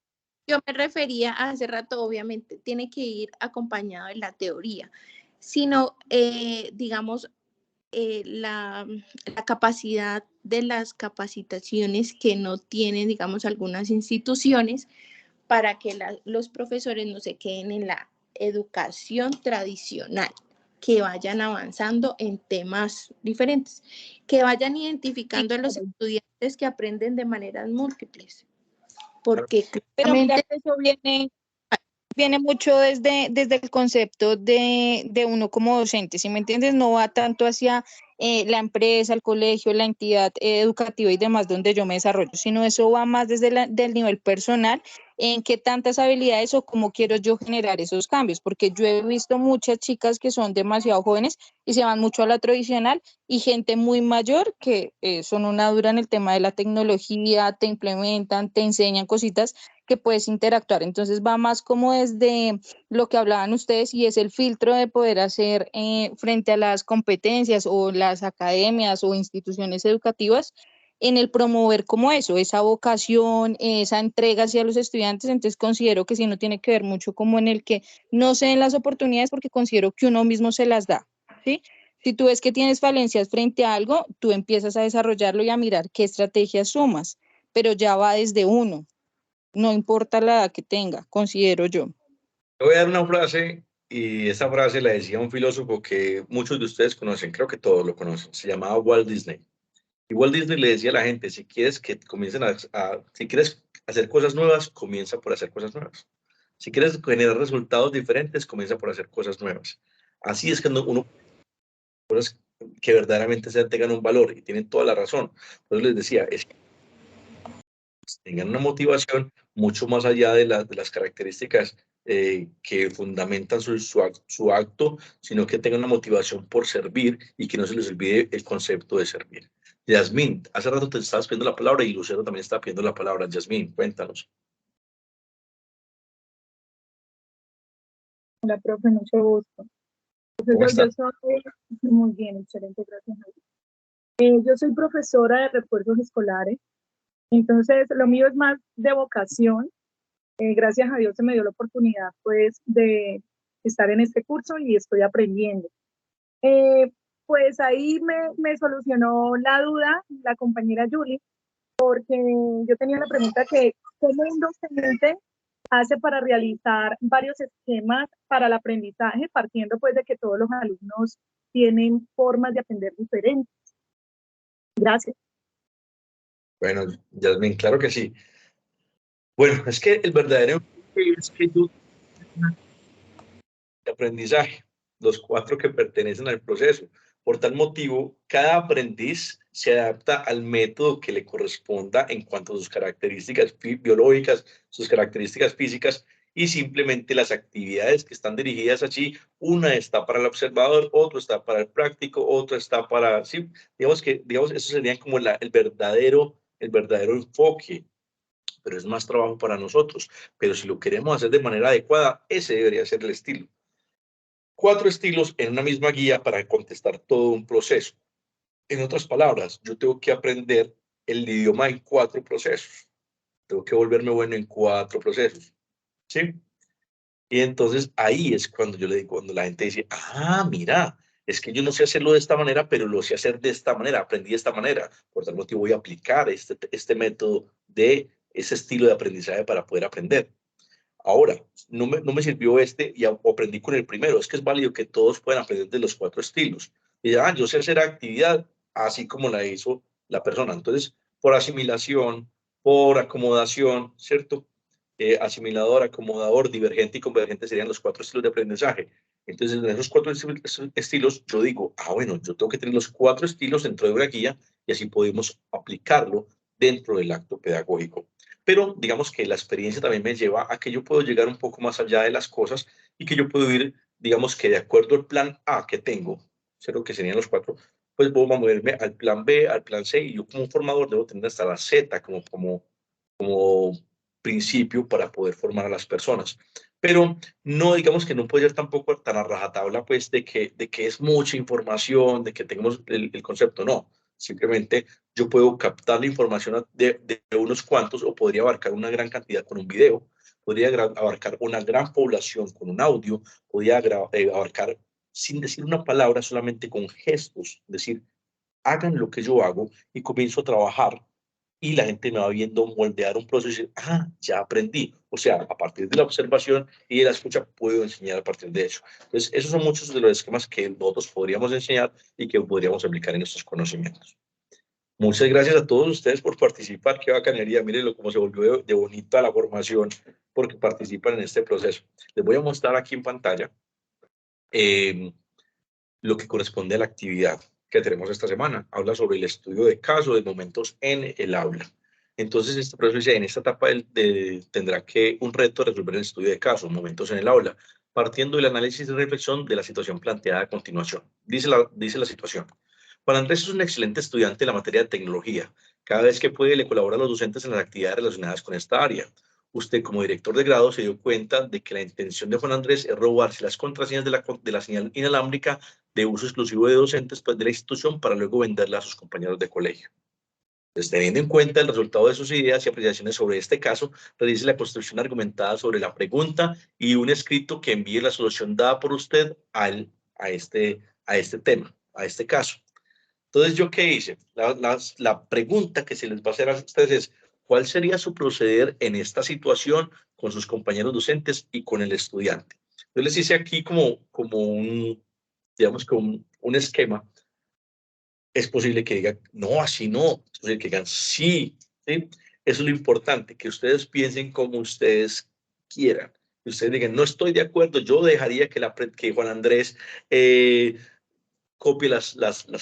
[SPEAKER 7] yo me refería hace rato, obviamente, tiene que ir acompañado de la teoría, sino, digamos, la capacidad de las capacitaciones que no tienen, digamos, algunas instituciones para que los profesores no se queden en la educación tradicional, que vayan avanzando en temas diferentes, que vayan
[SPEAKER 4] Sí,
[SPEAKER 7] identificando a los
[SPEAKER 4] claro.
[SPEAKER 7] estudiantes que aprenden de maneras múltiples,
[SPEAKER 1] Claro.
[SPEAKER 7] porque
[SPEAKER 4] Pero mira
[SPEAKER 7] claramente
[SPEAKER 4] que eso viene mucho desde el concepto de uno como docente, ¿sí me entiendes? No va tanto hacia la empresa, el colegio, la entidad educativa y demás donde yo me desarrollo, sino eso va más desde del nivel personal, en qué tantas habilidades o cómo quiero yo generar esos cambios, porque yo he visto muchas chicas que son demasiado jóvenes y se van mucho a la tradicional y gente muy mayor que son una dura en el tema de la tecnología, te implementan, te enseñan cositas que puedes interactuar. Entonces va más como desde lo que hablaban ustedes y es el filtro de poder hacer frente a las competencias o las academias o instituciones educativas en el promover como eso, esa vocación, esa entrega hacia los estudiantes. Entonces considero que sí no tiene que ver mucho como en el que no se den las oportunidades porque considero que uno mismo se las da, ¿sí? Si tú ves que tienes falencias frente a algo, tú empiezas a desarrollarlo y a mirar qué estrategias sumas, pero ya va desde uno, no importa la edad que tenga, considero yo.
[SPEAKER 1] Te voy a dar una frase, y esa frase la decía un filósofo que muchos de ustedes conocen, creo que todos lo conocen, se llamaba Walt Disney. Y Walt Disney le decía a la gente, si quieres que comiencen si quieres hacer cosas nuevas, comienza por hacer cosas nuevas. Si quieres generar resultados diferentes, comienza por hacer cosas nuevas. Así es que uno cosas que verdaderamente tengan un valor y tienen toda la razón. Entonces les decía, es que tengan una motivación mucho más allá de las características que fundamentan su acto, sino que tengan una motivación por servir y que no se les olvide el concepto de servir. Yasmín, hace rato te estabas pidiendo la palabra y Lucero también está pidiendo la palabra. Yasmín, cuéntanos.
[SPEAKER 5] Hola, profe, mucho gusto.
[SPEAKER 1] ¿Cómo
[SPEAKER 5] Profesor,
[SPEAKER 1] está?
[SPEAKER 5] yo soy muy bien, excelente, gracias a Dios. Yo soy profesora de refuerzos escolares, entonces lo mío es más de vocación. Gracias a Dios se me dio la oportunidad, pues, de estar en este curso y estoy aprendiendo. Pues ahí me solucionó la duda la compañera Julie, porque yo tenía la pregunta que ¿cómo un docente hace para realizar varios esquemas para el aprendizaje, partiendo pues de que todos los alumnos tienen formas de aprender diferentes? Gracias.
[SPEAKER 1] Bueno, Yasmín, claro que sí. Bueno, es que el verdadero enfoque es que yo de aprendizaje, los 4 que pertenecen al proceso. Por tal motivo, cada aprendiz se adapta al método que le corresponda en cuanto a sus características biológicas, sus características físicas y simplemente las actividades que están dirigidas allí. Una está para el observador, otro está para el práctico, otro está para, sí, digamos, eso sería como el verdadero enfoque, pero es más trabajo para nosotros. Pero si lo queremos hacer de manera adecuada, ese debería ser el estilo. 4 estilos en una misma guía para contestar todo un proceso. En otras palabras, yo tengo que aprender el idioma en 4 procesos. Tengo que volverme bueno en 4 procesos. ¿Sí? Y entonces ahí es cuando yo le digo, cuando la gente dice, mira, es que yo no sé hacerlo de esta manera, pero lo sé hacer de esta manera, aprendí de esta manera. Por tal motivo voy a aplicar este método de ese estilo de aprendizaje para poder aprender. Ahora, no me sirvió y aprendí con el primero. Es que es válido que todos puedan aprender de los 4 estilos. Y yo sé hacer actividad así como la hizo la persona. Entonces, por asimilación, por acomodación, ¿cierto? Asimilador, acomodador, divergente y convergente serían los 4 estilos de aprendizaje. Entonces, en esos 4 estilos, yo digo, bueno, yo tengo que tener los 4 estilos dentro de una guía y así podemos aplicarlo dentro del acto pedagógico. Pero digamos que la experiencia también me lleva a que yo puedo llegar un poco más allá de las cosas y que yo puedo ir, digamos que de acuerdo al plan A que tengo, ¿cierto? Que serían los 4, pues voy a moverme al plan B, al plan C, y yo como formador debo tener hasta la Z como principio para poder formar a las personas. Pero no, digamos que no puede ser tampoco tan a rajatabla, pues, de que es mucha información, de que tengamos el concepto, no. Simplemente yo puedo captar la información de unos cuantos o podría abarcar una gran cantidad con un video, podría abarcar una gran población con un audio, podría abarcar sin decir una palabra, solamente con gestos, decir, hagan lo que yo hago y comienzo a trabajar y la gente me va viendo moldear un proceso y decir, ya aprendí. O sea, a partir de la observación y de la escucha puedo enseñar a partir de eso. Entonces, esos son muchos de los esquemas que nosotros podríamos enseñar y que podríamos aplicar en nuestros conocimientos. Muchas gracias a todos ustedes por participar. Qué bacanería. Mírenlo cómo se volvió de bonita la formación porque participan en este proceso. Les voy a mostrar aquí en pantalla lo que corresponde a la actividad que tenemos esta semana. Habla sobre el estudio de caso de momentos en el aula. Entonces, este profesor dice, en esta etapa tendrá que un reto resolver el estudio de casos, momentos en el aula, partiendo del análisis y reflexión de la situación planteada a continuación. Dice la situación. Juan Andrés es un excelente estudiante en la materia de tecnología. Cada vez que puede, le colabora a los docentes en las actividades relacionadas con esta área. Usted, como director de grado, se dio cuenta de que la intención de Juan Andrés es robarse las contraseñas de la señal inalámbrica de uso exclusivo de docentes de la institución para luego venderla a sus compañeros de colegio. Entonces, teniendo en cuenta el resultado de sus ideas y apreciaciones sobre este caso, realice la construcción argumentada sobre la pregunta y un escrito que envíe la solución dada por usted a este tema, a este caso. Entonces, ¿yo qué hice? La pregunta que se les va a hacer a ustedes es, ¿cuál sería su proceder en esta situación con sus compañeros docentes y con el estudiante? Yo les hice aquí como un, digamos, como un esquema. Es posible que digan, no, así no. Es posible que digan, sí, ¿sí? Eso es lo importante, que ustedes piensen como ustedes quieran. Que ustedes digan, no estoy de acuerdo, yo dejaría que Juan Andrés copie las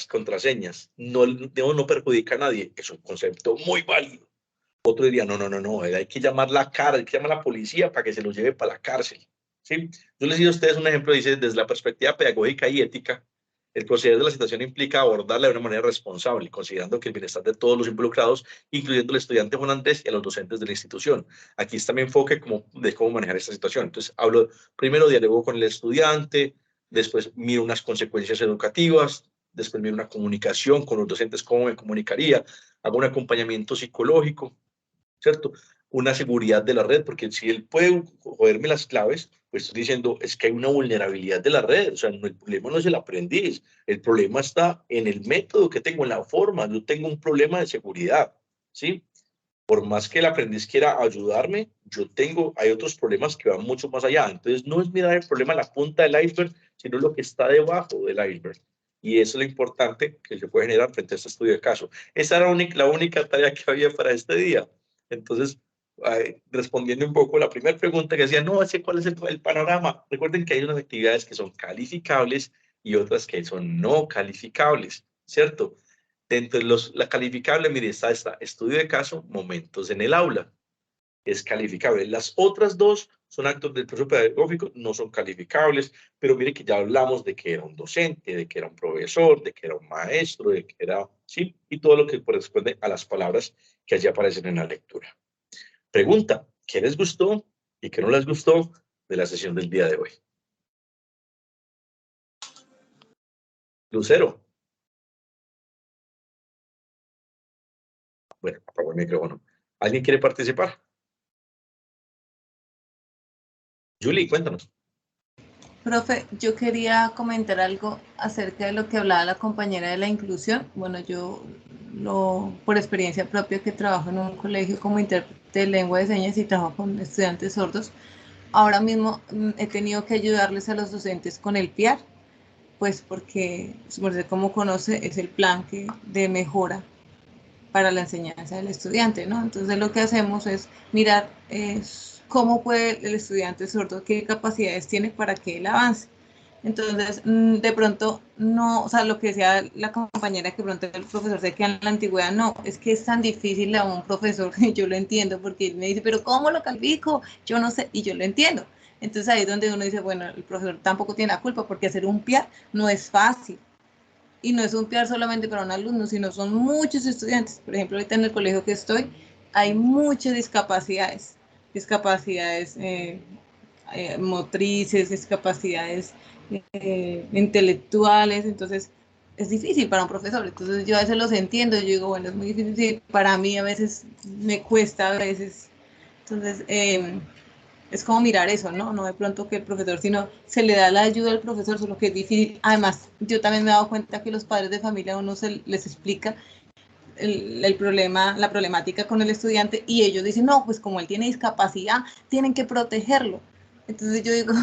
[SPEAKER 1] contraseñas. No perjudica a nadie. Es un concepto muy válido. Otro diría, no, hay que llamar hay que llamar a la policía para que se lo lleve para la cárcel. ¿Sí? Yo les doy a ustedes un ejemplo, dice, desde la perspectiva pedagógica y ética, el proceder de la situación implica abordarla de una manera responsable, considerando que el bienestar de todos los involucrados, incluyendo al estudiante Juan Andrés y a los docentes de la institución. Aquí está mi enfoque de cómo manejar esta situación. Entonces, primero dialogo con el estudiante, después miro unas consecuencias educativas, después miro una comunicación con los docentes, cómo me comunicaría, hago un acompañamiento psicológico, ¿cierto? Una seguridad de la red, porque si él puede joderme las claves, pues estoy diciendo, es que hay una vulnerabilidad de la red, o sea, el problema no es el aprendiz, el problema está en el método que tengo, en la forma, yo tengo un problema de seguridad, ¿sí? Por más que el aprendiz quiera ayudarme, hay otros problemas que van mucho más allá, entonces no es mirar el problema a la punta del iceberg, sino lo que está debajo del iceberg. Y eso es lo importante que se puede generar frente a este estudio de caso. Esa era la única tarea que había para este día. Entonces, respondiendo un poco a la primera pregunta que decía, no sé cuál es el panorama. Recuerden que hay unas actividades que son calificables y otras que son no calificables, ¿cierto? Dentro de la calificable, mire, está estudio de caso, momentos en el aula. Es calificable. Las otras dos son actos del proceso pedagógico, no son calificables, pero mire que ya hablamos de que era un docente, de que era un profesor, de que era un maestro, de que era, sí, y todo lo que corresponde a las palabras que allí aparecen en la lectura. Pregunta, ¿qué les gustó y qué no les gustó de la sesión del día de hoy? Lucero. Bueno, apagó el micrófono. ¿Alguien quiere participar? Julie, cuéntanos.
[SPEAKER 2] Profe, yo quería comentar algo acerca de lo que hablaba la compañera de la inclusión. Bueno, yo por experiencia propia que trabajo en un colegio como intérprete de lengua de señas y trabajo con estudiantes sordos, ahora mismo he tenido que ayudarles a los docentes con el PIAR, pues porque, como conoce, es el plan de mejora para la enseñanza del estudiante, ¿no? Entonces lo que hacemos es mirar cómo puede el estudiante sordo, qué capacidades tiene para que él avance. Entonces, de pronto, no, o sea, lo que decía la compañera, que pronto el profesor se queda en la antigüedad, no, es que es tan difícil a un profesor, que yo lo entiendo, porque él me dice, pero ¿cómo lo califico? Yo no sé, y yo lo entiendo. Entonces ahí es donde uno dice, bueno, el profesor tampoco tiene la culpa, porque hacer un PIAR no es fácil. Y no es un PIAR solamente para un alumno, sino son muchos estudiantes. Por ejemplo, ahorita en el colegio que estoy, hay muchas discapacidades motrices, discapacidades intelectuales, entonces es difícil para un profesor. Entonces yo a veces los entiendo, yo digo, bueno, es muy difícil, para mí a veces me cuesta, a veces. Entonces, es como mirar eso, ¿no? No de pronto que el profesor, sino se le da la ayuda al profesor, solo que es difícil. Además, yo también me he dado cuenta que los padres de familia, uno les explica el problema, la problemática con el estudiante, y ellos dicen, no, pues como él tiene discapacidad, tienen que protegerlo. Entonces yo digo,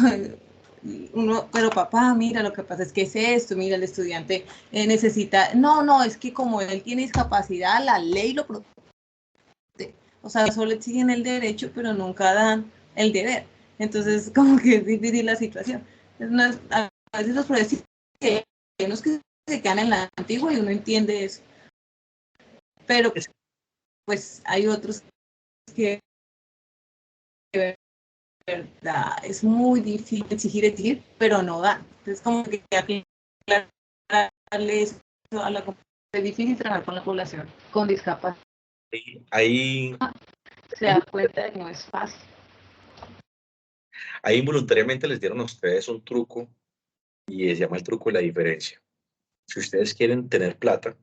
[SPEAKER 2] pero papá, mira, lo que pasa es que es esto, mira, el estudiante necesita, no, es que como él tiene discapacidad, la ley lo protege. O sea, solo exigen el derecho, pero nunca dan el deber. Entonces, como que es difícil la situación. A veces los profesores hay unos que se quedan en la antigua y uno entiende eso. Pero pues hay otros que de verdad es muy difícil exigir, pero no da. Entonces, como que aclararle eso a la comunidad. Es difícil trabajar con la población con discapacidad.
[SPEAKER 1] Ahí,
[SPEAKER 2] Se da cuenta de que no es fácil.
[SPEAKER 1] ahí involuntariamente les dieron a ustedes un truco y se llama el truco de la diferencia. Si ustedes quieren tener plata,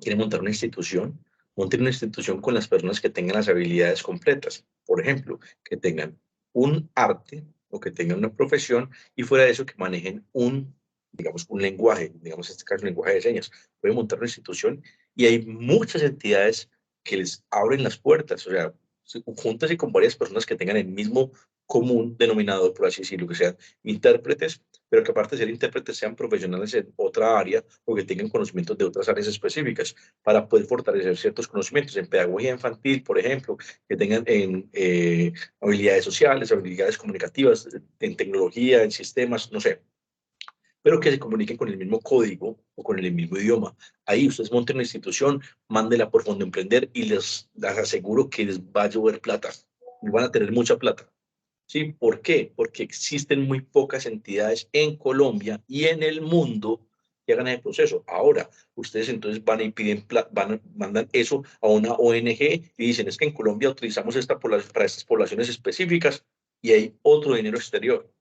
[SPEAKER 1] quieren montar una institución, monten una institución con las personas que tengan las habilidades completas. Por ejemplo, que tengan un arte o que tengan una profesión y fuera de eso que manejen digamos, un lenguaje, digamos en este caso un lenguaje de señas. Pueden montar una institución y hay muchas entidades que les abren las puertas, o sea, júntense con varias personas que tengan el mismo común denominador, por así decirlo, que sean intérpretes, pero que aparte de ser intérpretes sean profesionales en otra área o que tengan conocimientos de otras áreas específicas para poder fortalecer ciertos conocimientos en pedagogía infantil, por ejemplo, que tengan en habilidades sociales, habilidades comunicativas, en tecnología, en sistemas, no sé, pero que se comuniquen con el mismo código o con el mismo idioma. Ahí ustedes monten una institución, mándenla por Fondo Emprender y les aseguro que les va a llover plata y van a tener mucha plata. ¿Sí? ¿Por qué? Porque existen muy pocas entidades en Colombia y en el mundo que hagan el proceso. Ahora, ustedes entonces van y mandan eso a una ONG y dicen, es que en Colombia utilizamos para estas poblaciones específicas y hay otro dinero exterior.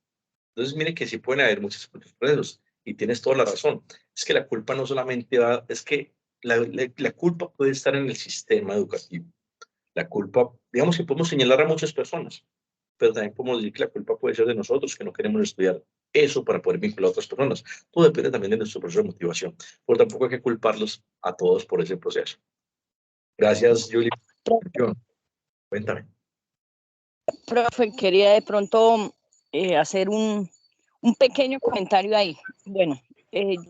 [SPEAKER 1] Entonces, miren que sí pueden haber muchos procesos y tienes toda la razón. Es que la culpa no solamente va, es que la culpa puede estar en el sistema educativo. La culpa, digamos que podemos señalar a muchas personas, pero también podemos decir que la culpa puede ser de nosotros, que no queremos estudiar eso para poder vincular a otras personas. Todo depende también de nuestro proceso de motivación. Por tampoco hay que culparlos a todos por ese proceso. Gracias, Julie. Cuéntame.
[SPEAKER 8] Profe, quería de pronto hacer un pequeño comentario ahí. Bueno,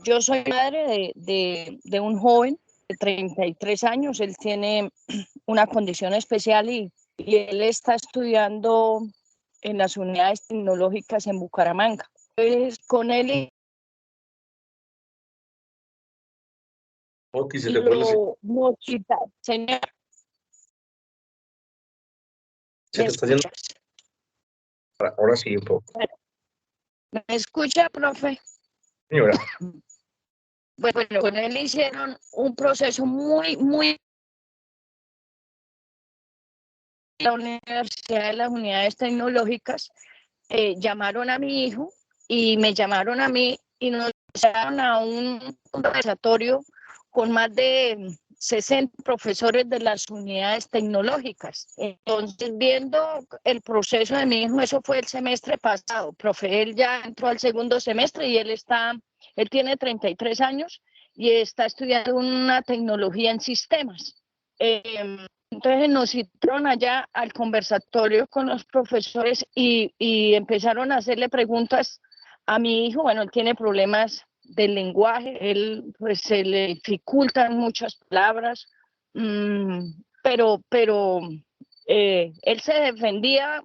[SPEAKER 8] yo soy madre de un joven de 33 años, él tiene una condición especial y él está estudiando en las unidades tecnológicas en Bucaramanga. Entonces, con él
[SPEAKER 1] Otis, se te fue la
[SPEAKER 8] señor,
[SPEAKER 1] se te está yendo. Ahora sí, un poco.
[SPEAKER 8] ¿Me escucha, profe?
[SPEAKER 1] Señora.
[SPEAKER 8] Bueno, con él hicieron un proceso muy la Universidad de las Unidades Tecnológicas, llamaron a mi hijo y me llamaron a mí y nos llevaron a un conversatorio con más de 60 profesores de las unidades tecnológicas. Entonces, viendo el proceso de mi hijo, eso fue el semestre pasado, profe, él ya entró al segundo semestre y él tiene 33 años y está estudiando una tecnología en sistemas. Entonces nos citaron allá al conversatorio con los profesores y empezaron a hacerle preguntas a mi hijo. Bueno, él tiene problemas del lenguaje, él pues se le dificultan muchas palabras, pero él se defendía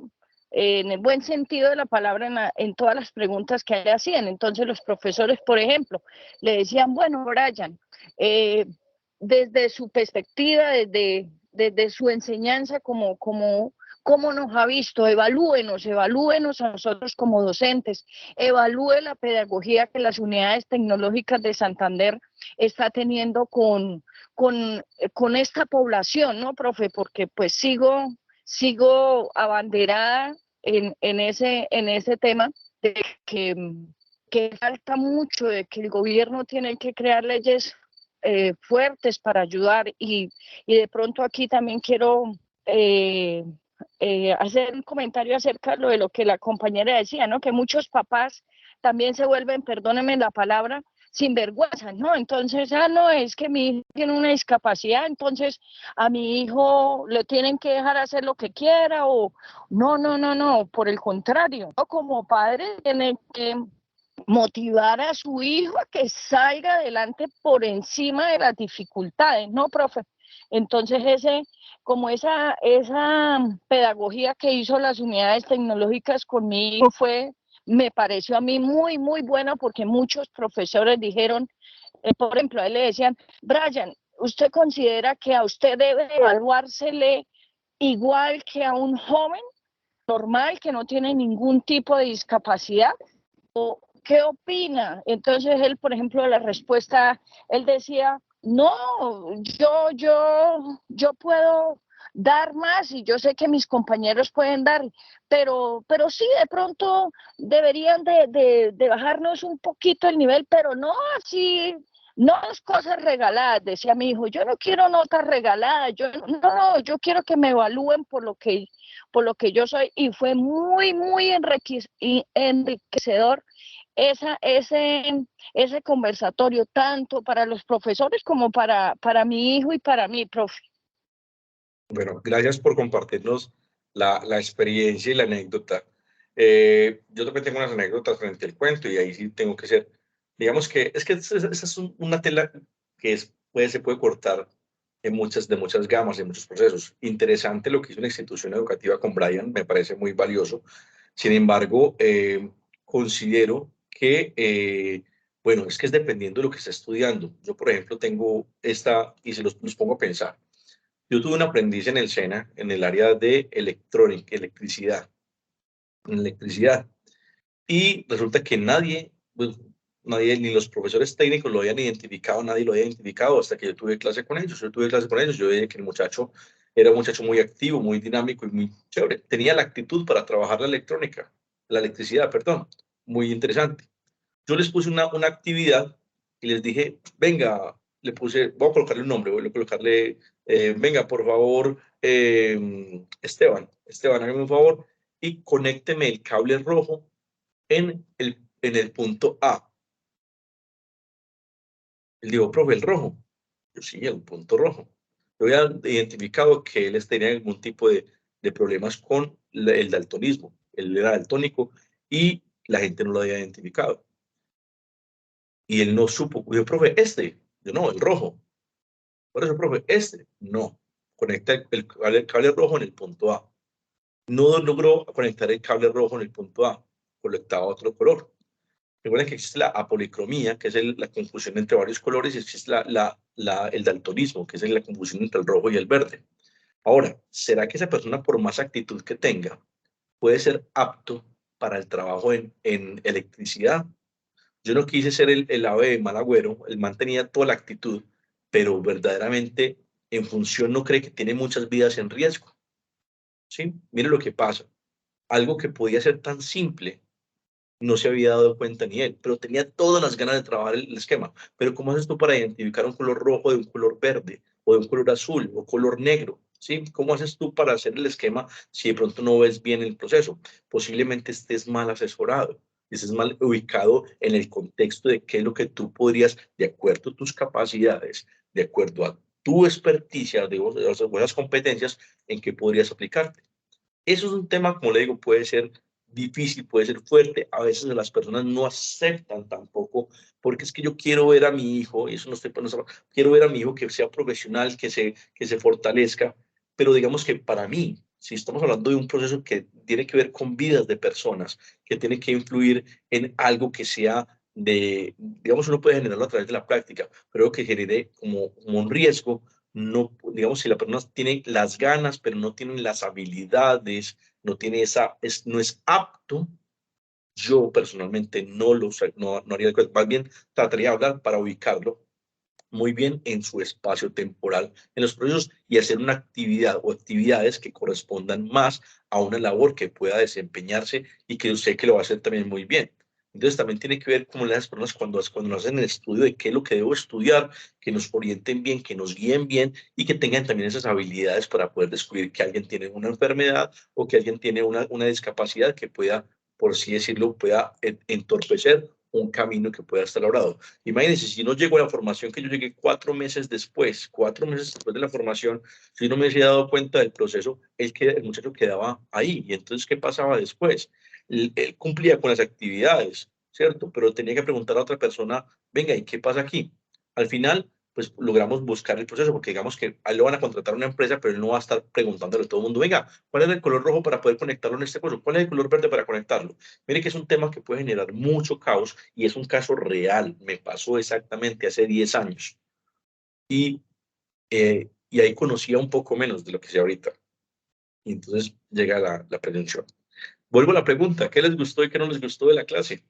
[SPEAKER 8] en el buen sentido de la palabra en todas las preguntas que le hacían. Entonces los profesores, por ejemplo, le decían, bueno, Brian, desde su perspectiva, desde su enseñanza, cómo nos ha visto, evalúenos a nosotros como docentes, evalúe la pedagogía que las unidades tecnológicas de Santander está teniendo con esta población, ¿no, profe? Porque pues sigo abanderada en ese tema de que falta mucho, de que el gobierno tiene que crear leyes fuertes para ayudar y de pronto aquí también quiero hacer un comentario acerca de lo que la compañera decía, ¿no? Que muchos papás también se vuelven, perdónenme la palabra, sinvergüenza, ¿no? Entonces, no, es que mi hijo tiene una discapacidad, entonces a mi hijo le tienen que dejar hacer lo que quiera o no, por el contrario, ¿no? Como padre tiene que motivar a su hijo a que salga adelante por encima de las dificultades, ¿no, profe? Entonces esa pedagogía que hizo las unidades tecnológicas con mi hijo me pareció a mí muy buena porque muchos profesores dijeron, por ejemplo, a él le decían, Brian, ¿usted considera que a usted debe evaluársele igual que a un joven normal que no tiene ningún tipo de discapacidad? ¿O qué opina? Entonces él, por ejemplo, la respuesta, él decía, no, yo puedo dar más y yo sé que mis compañeros pueden dar, pero sí, de pronto deberían de bajarnos un poquito el nivel, pero no así, no es cosas regaladas, decía mi hijo, yo no quiero notas regaladas, yo quiero que me evalúen por lo que yo soy, y fue muy enriquecedor ese conversatorio, tanto para los profesores como para mi hijo y para mí, profe.
[SPEAKER 1] Bueno, gracias por compartirnos la experiencia y la anécdota. Yo también tengo unas anécdotas frente al cuento y ahí sí tengo que ser, digamos que esa es una tela que se puede cortar de muchas gamas, en muchos procesos. Interesante lo que hizo una institución educativa con Brian, me parece muy valioso. Sin embargo, considero que, bueno, es que es dependiendo de lo que está estudiando. Yo, por ejemplo, tengo y se los pongo a pensar. Yo tuve un aprendiz en el SENA, en el área de electricidad, y resulta que nadie, ni los profesores técnicos lo habían identificado, nadie lo había identificado hasta que yo tuve clase con ellos. Yo veía que el muchacho era un muchacho muy activo, muy dinámico y muy chévere. Tenía la actitud para trabajar la electricidad, perdón, muy interesante. Yo les puse una actividad y les dije, venga, voy a colocarle un nombre, voy a colocarle, venga, por favor, Esteban, hágame un favor y conécteme el cable rojo en el punto A. Él dijo, profe, el rojo. Yo sí, el punto rojo. Yo había identificado que él tenía algún tipo de problemas con el daltonismo. Él era daltónico y la gente no lo había identificado. Y él no supo. Yo, profe, yo no, el rojo. Por eso, profe, no. Conecta el cable rojo en el punto A. No logró conectar el cable rojo en el punto A. Conectaba otro color. Recuerden que existe la apolicromía, que es la confusión entre varios colores, y existe el daltonismo, que es la confusión entre el rojo y el verde. Ahora, ¿será que esa persona, por más actitud que tenga, puede ser apto para el trabajo en electricidad? Yo no quise ser el ave de mal agüero, el man tenía toda la actitud, pero verdaderamente en función no cree que tiene muchas vidas en riesgo. ¿Sí? Mire lo que pasa. Algo que podía ser tan simple, no se había dado cuenta ni él, pero tenía todas las ganas de trabajar el esquema. Pero ¿cómo haces tú para identificar un color rojo de un color verde, o de un color azul, o color negro? ¿Sí? ¿Cómo haces tú para hacer el esquema si de pronto no ves bien el proceso? Posiblemente estés mal asesorado, estés mal ubicado en el contexto de qué es lo que tú podrías, de acuerdo a tus capacidades, de acuerdo a tu experticia, de esas competencias, en qué podrías aplicarte. Eso es un tema, como le digo, puede ser difícil, puede ser fuerte. A veces las personas no aceptan tampoco, porque es que yo quiero ver a mi hijo, y eso no estoy pensando, quiero ver a mi hijo que sea profesional, que se fortalezca, pero digamos que para mí, si estamos hablando de un proceso que tiene que ver con vidas de personas, que tiene que influir en algo que sea digamos, uno puede generarlo a través de la práctica, pero que genere como un riesgo. No, digamos, si la persona tiene las ganas, pero no tiene las habilidades, no tiene no es apto, yo personalmente no haría, más bien trataría de hablar para ubicarlo muy bien en su espacio temporal, en los procesos, y hacer una actividad o actividades que correspondan más a una labor que pueda desempeñarse y que yo sé que lo va a hacer también muy bien. Entonces también tiene que ver cómo las personas cuando nos hacen el estudio de qué es lo que debo estudiar, que nos orienten bien, que nos guíen bien y que tengan también esas habilidades para poder descubrir que alguien tiene una enfermedad o que alguien tiene una discapacidad que pueda, por así decirlo, pueda entorpecer un camino que pueda estar logrado. Imagínense, si no llego a la formación, que yo llegué 4 meses después de la formación, si no me hubiese dado cuenta del proceso, el muchacho quedaba ahí. Y entonces, ¿qué pasaba después? Él cumplía con las actividades, ¿cierto? Pero tenía que preguntar a otra persona, venga, ¿y qué pasa aquí? Al final, pues logramos buscar el proceso, porque digamos que a él lo van a contratar a una empresa, pero él no va a estar preguntándole a todo el mundo, venga, ¿cuál es el color rojo para poder conectarlo en este coso? ¿Cuál es el color verde para conectarlo? Mire que es un tema que puede generar mucho caos y es un caso real. Me pasó exactamente hace 10 años. Y y ahí conocía un poco menos de lo que sé ahorita. Y entonces llega la prevención. Vuelvo a la pregunta, ¿qué les gustó y qué no les gustó de la clase?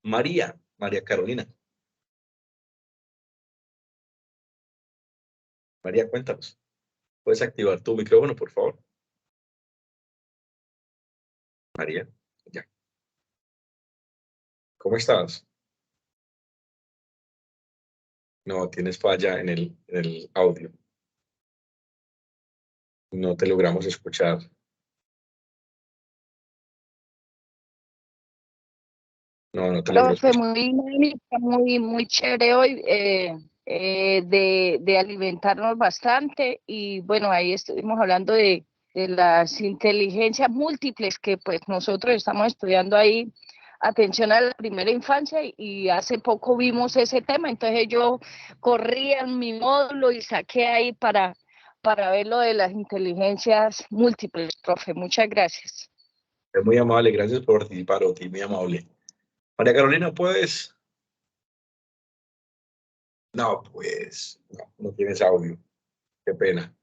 [SPEAKER 1] María Carolina. María, cuéntanos. ¿Puedes activar tu micrófono, por favor? María, ya. ¿Cómo estás? No, tienes falla en el audio. No te logramos escuchar. No te logramos
[SPEAKER 8] Profe,
[SPEAKER 1] escuchar.
[SPEAKER 8] muy dinámica, muy chévere hoy, de alimentarnos bastante y bueno, ahí estuvimos hablando de las inteligencias múltiples que pues nosotros estamos estudiando ahí, atención a la primera infancia y hace poco vimos ese tema, entonces yo corrí en mi módulo y saqué ahí para ver lo de las inteligencias múltiples, profe, muchas gracias.
[SPEAKER 1] Es muy amable, gracias por participar, Oti, muy amable. María Carolina, ¿puedes? No, pues, no tienes audio. Qué pena.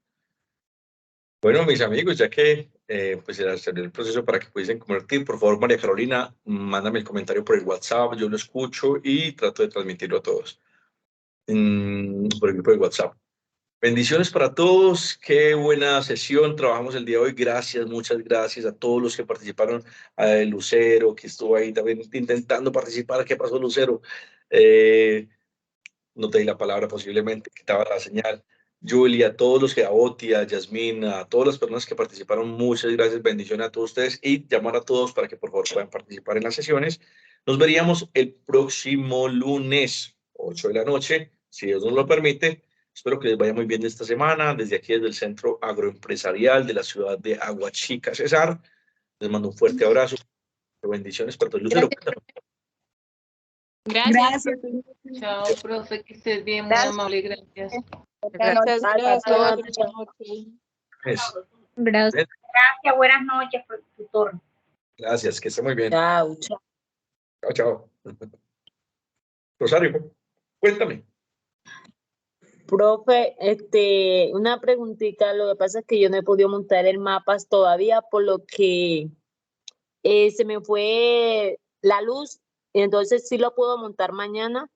[SPEAKER 1] Bueno, mis amigos, ya que pues era el proceso para que pudiesen convertir, por favor, María Carolina, mándame el comentario por el WhatsApp, yo lo escucho y trato de transmitirlo a todos por el grupo de WhatsApp. Bendiciones para todos, qué buena sesión, trabajamos el día de hoy, gracias, muchas gracias a todos los que participaron, a Lucero, que estuvo ahí también intentando participar. ¿Qué pasó, Lucero? No te di la palabra posiblemente, quitaba la señal. Julia, a todos los que, a Oti, a Yasmín, a todas las personas que participaron, muchas gracias, bendiciones a todos ustedes y llamar a todos para que por favor puedan participar en las sesiones. Nos veríamos el próximo lunes, 8 de la noche, si Dios nos lo permite. Espero que les vaya muy bien esta semana, desde aquí, desde el Centro Agroempresarial de la ciudad de Aguachica, Cesar. Les mando un fuerte abrazo, bendiciones para todos. Lucero,
[SPEAKER 2] Gracias.
[SPEAKER 9] Chao, profe, que estés bien, muy amable, gracias.
[SPEAKER 4] Gracias,
[SPEAKER 7] Gracias.
[SPEAKER 1] pues,
[SPEAKER 4] Gracias.
[SPEAKER 10] Gracias, buenas noches, tutor.
[SPEAKER 1] gracias, que esté muy bien.
[SPEAKER 7] Chao.
[SPEAKER 1] Chao, chao. Rosario, cuéntame.
[SPEAKER 11] Profe, una preguntita, lo que pasa es que yo no he podido montar el mapas todavía, por lo que se me fue la luz, entonces sí lo puedo montar mañana.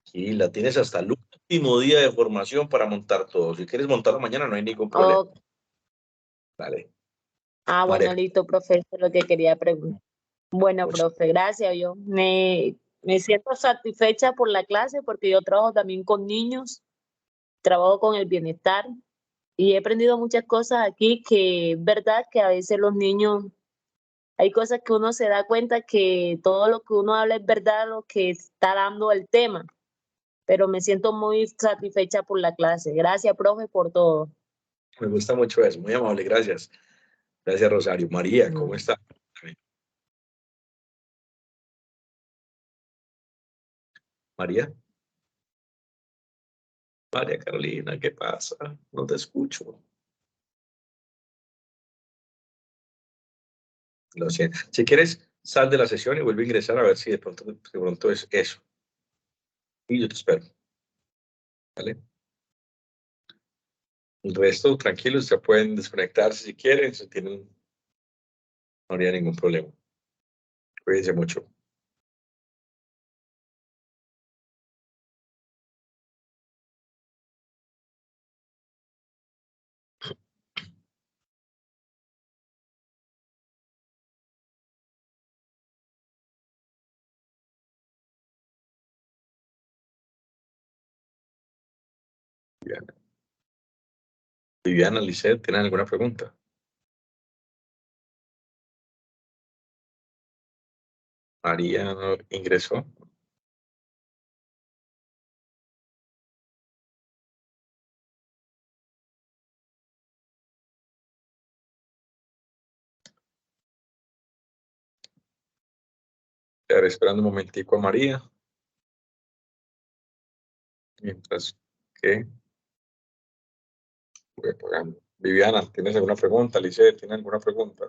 [SPEAKER 1] Sí, la tienes hasta el último día de formación para montar todo. Si quieres montarlo mañana, no hay ningún problema.
[SPEAKER 11] Oh,
[SPEAKER 1] Vale.
[SPEAKER 11] bueno,
[SPEAKER 1] María.
[SPEAKER 11] listo, profe, eso es lo que quería preguntar. Bueno,
[SPEAKER 1] Mucho.
[SPEAKER 11] profe, gracias. Yo me siento satisfecha por la clase porque yo trabajo también con niños, trabajo con el bienestar y he aprendido muchas cosas aquí que es verdad que a veces los niños, hay cosas que uno se da cuenta que todo lo que uno habla es verdad lo que está dando el tema, pero me siento muy satisfecha por la clase. Gracias, profe, por todo.
[SPEAKER 1] Me gusta mucho eso. Muy amable, gracias. Gracias, Rosario. María, ¿cómo está? María. María Carolina, ¿qué pasa? No te escucho. Lo siento. Si quieres, sal de la sesión y vuelve a ingresar a ver si de pronto es eso. Y yo te espero. ¿Vale? El resto, tranquilos, ya pueden desconectarse si quieren, si tienen, no habría ningún problema. Cuídense mucho. Viviana, Lisette, ¿tienen alguna pregunta? María ingresó. Quedaré esperando un momentico a María. Mientras que voy apagando. Viviana, ¿tienes alguna pregunta? Lisette, ¿tiene alguna pregunta?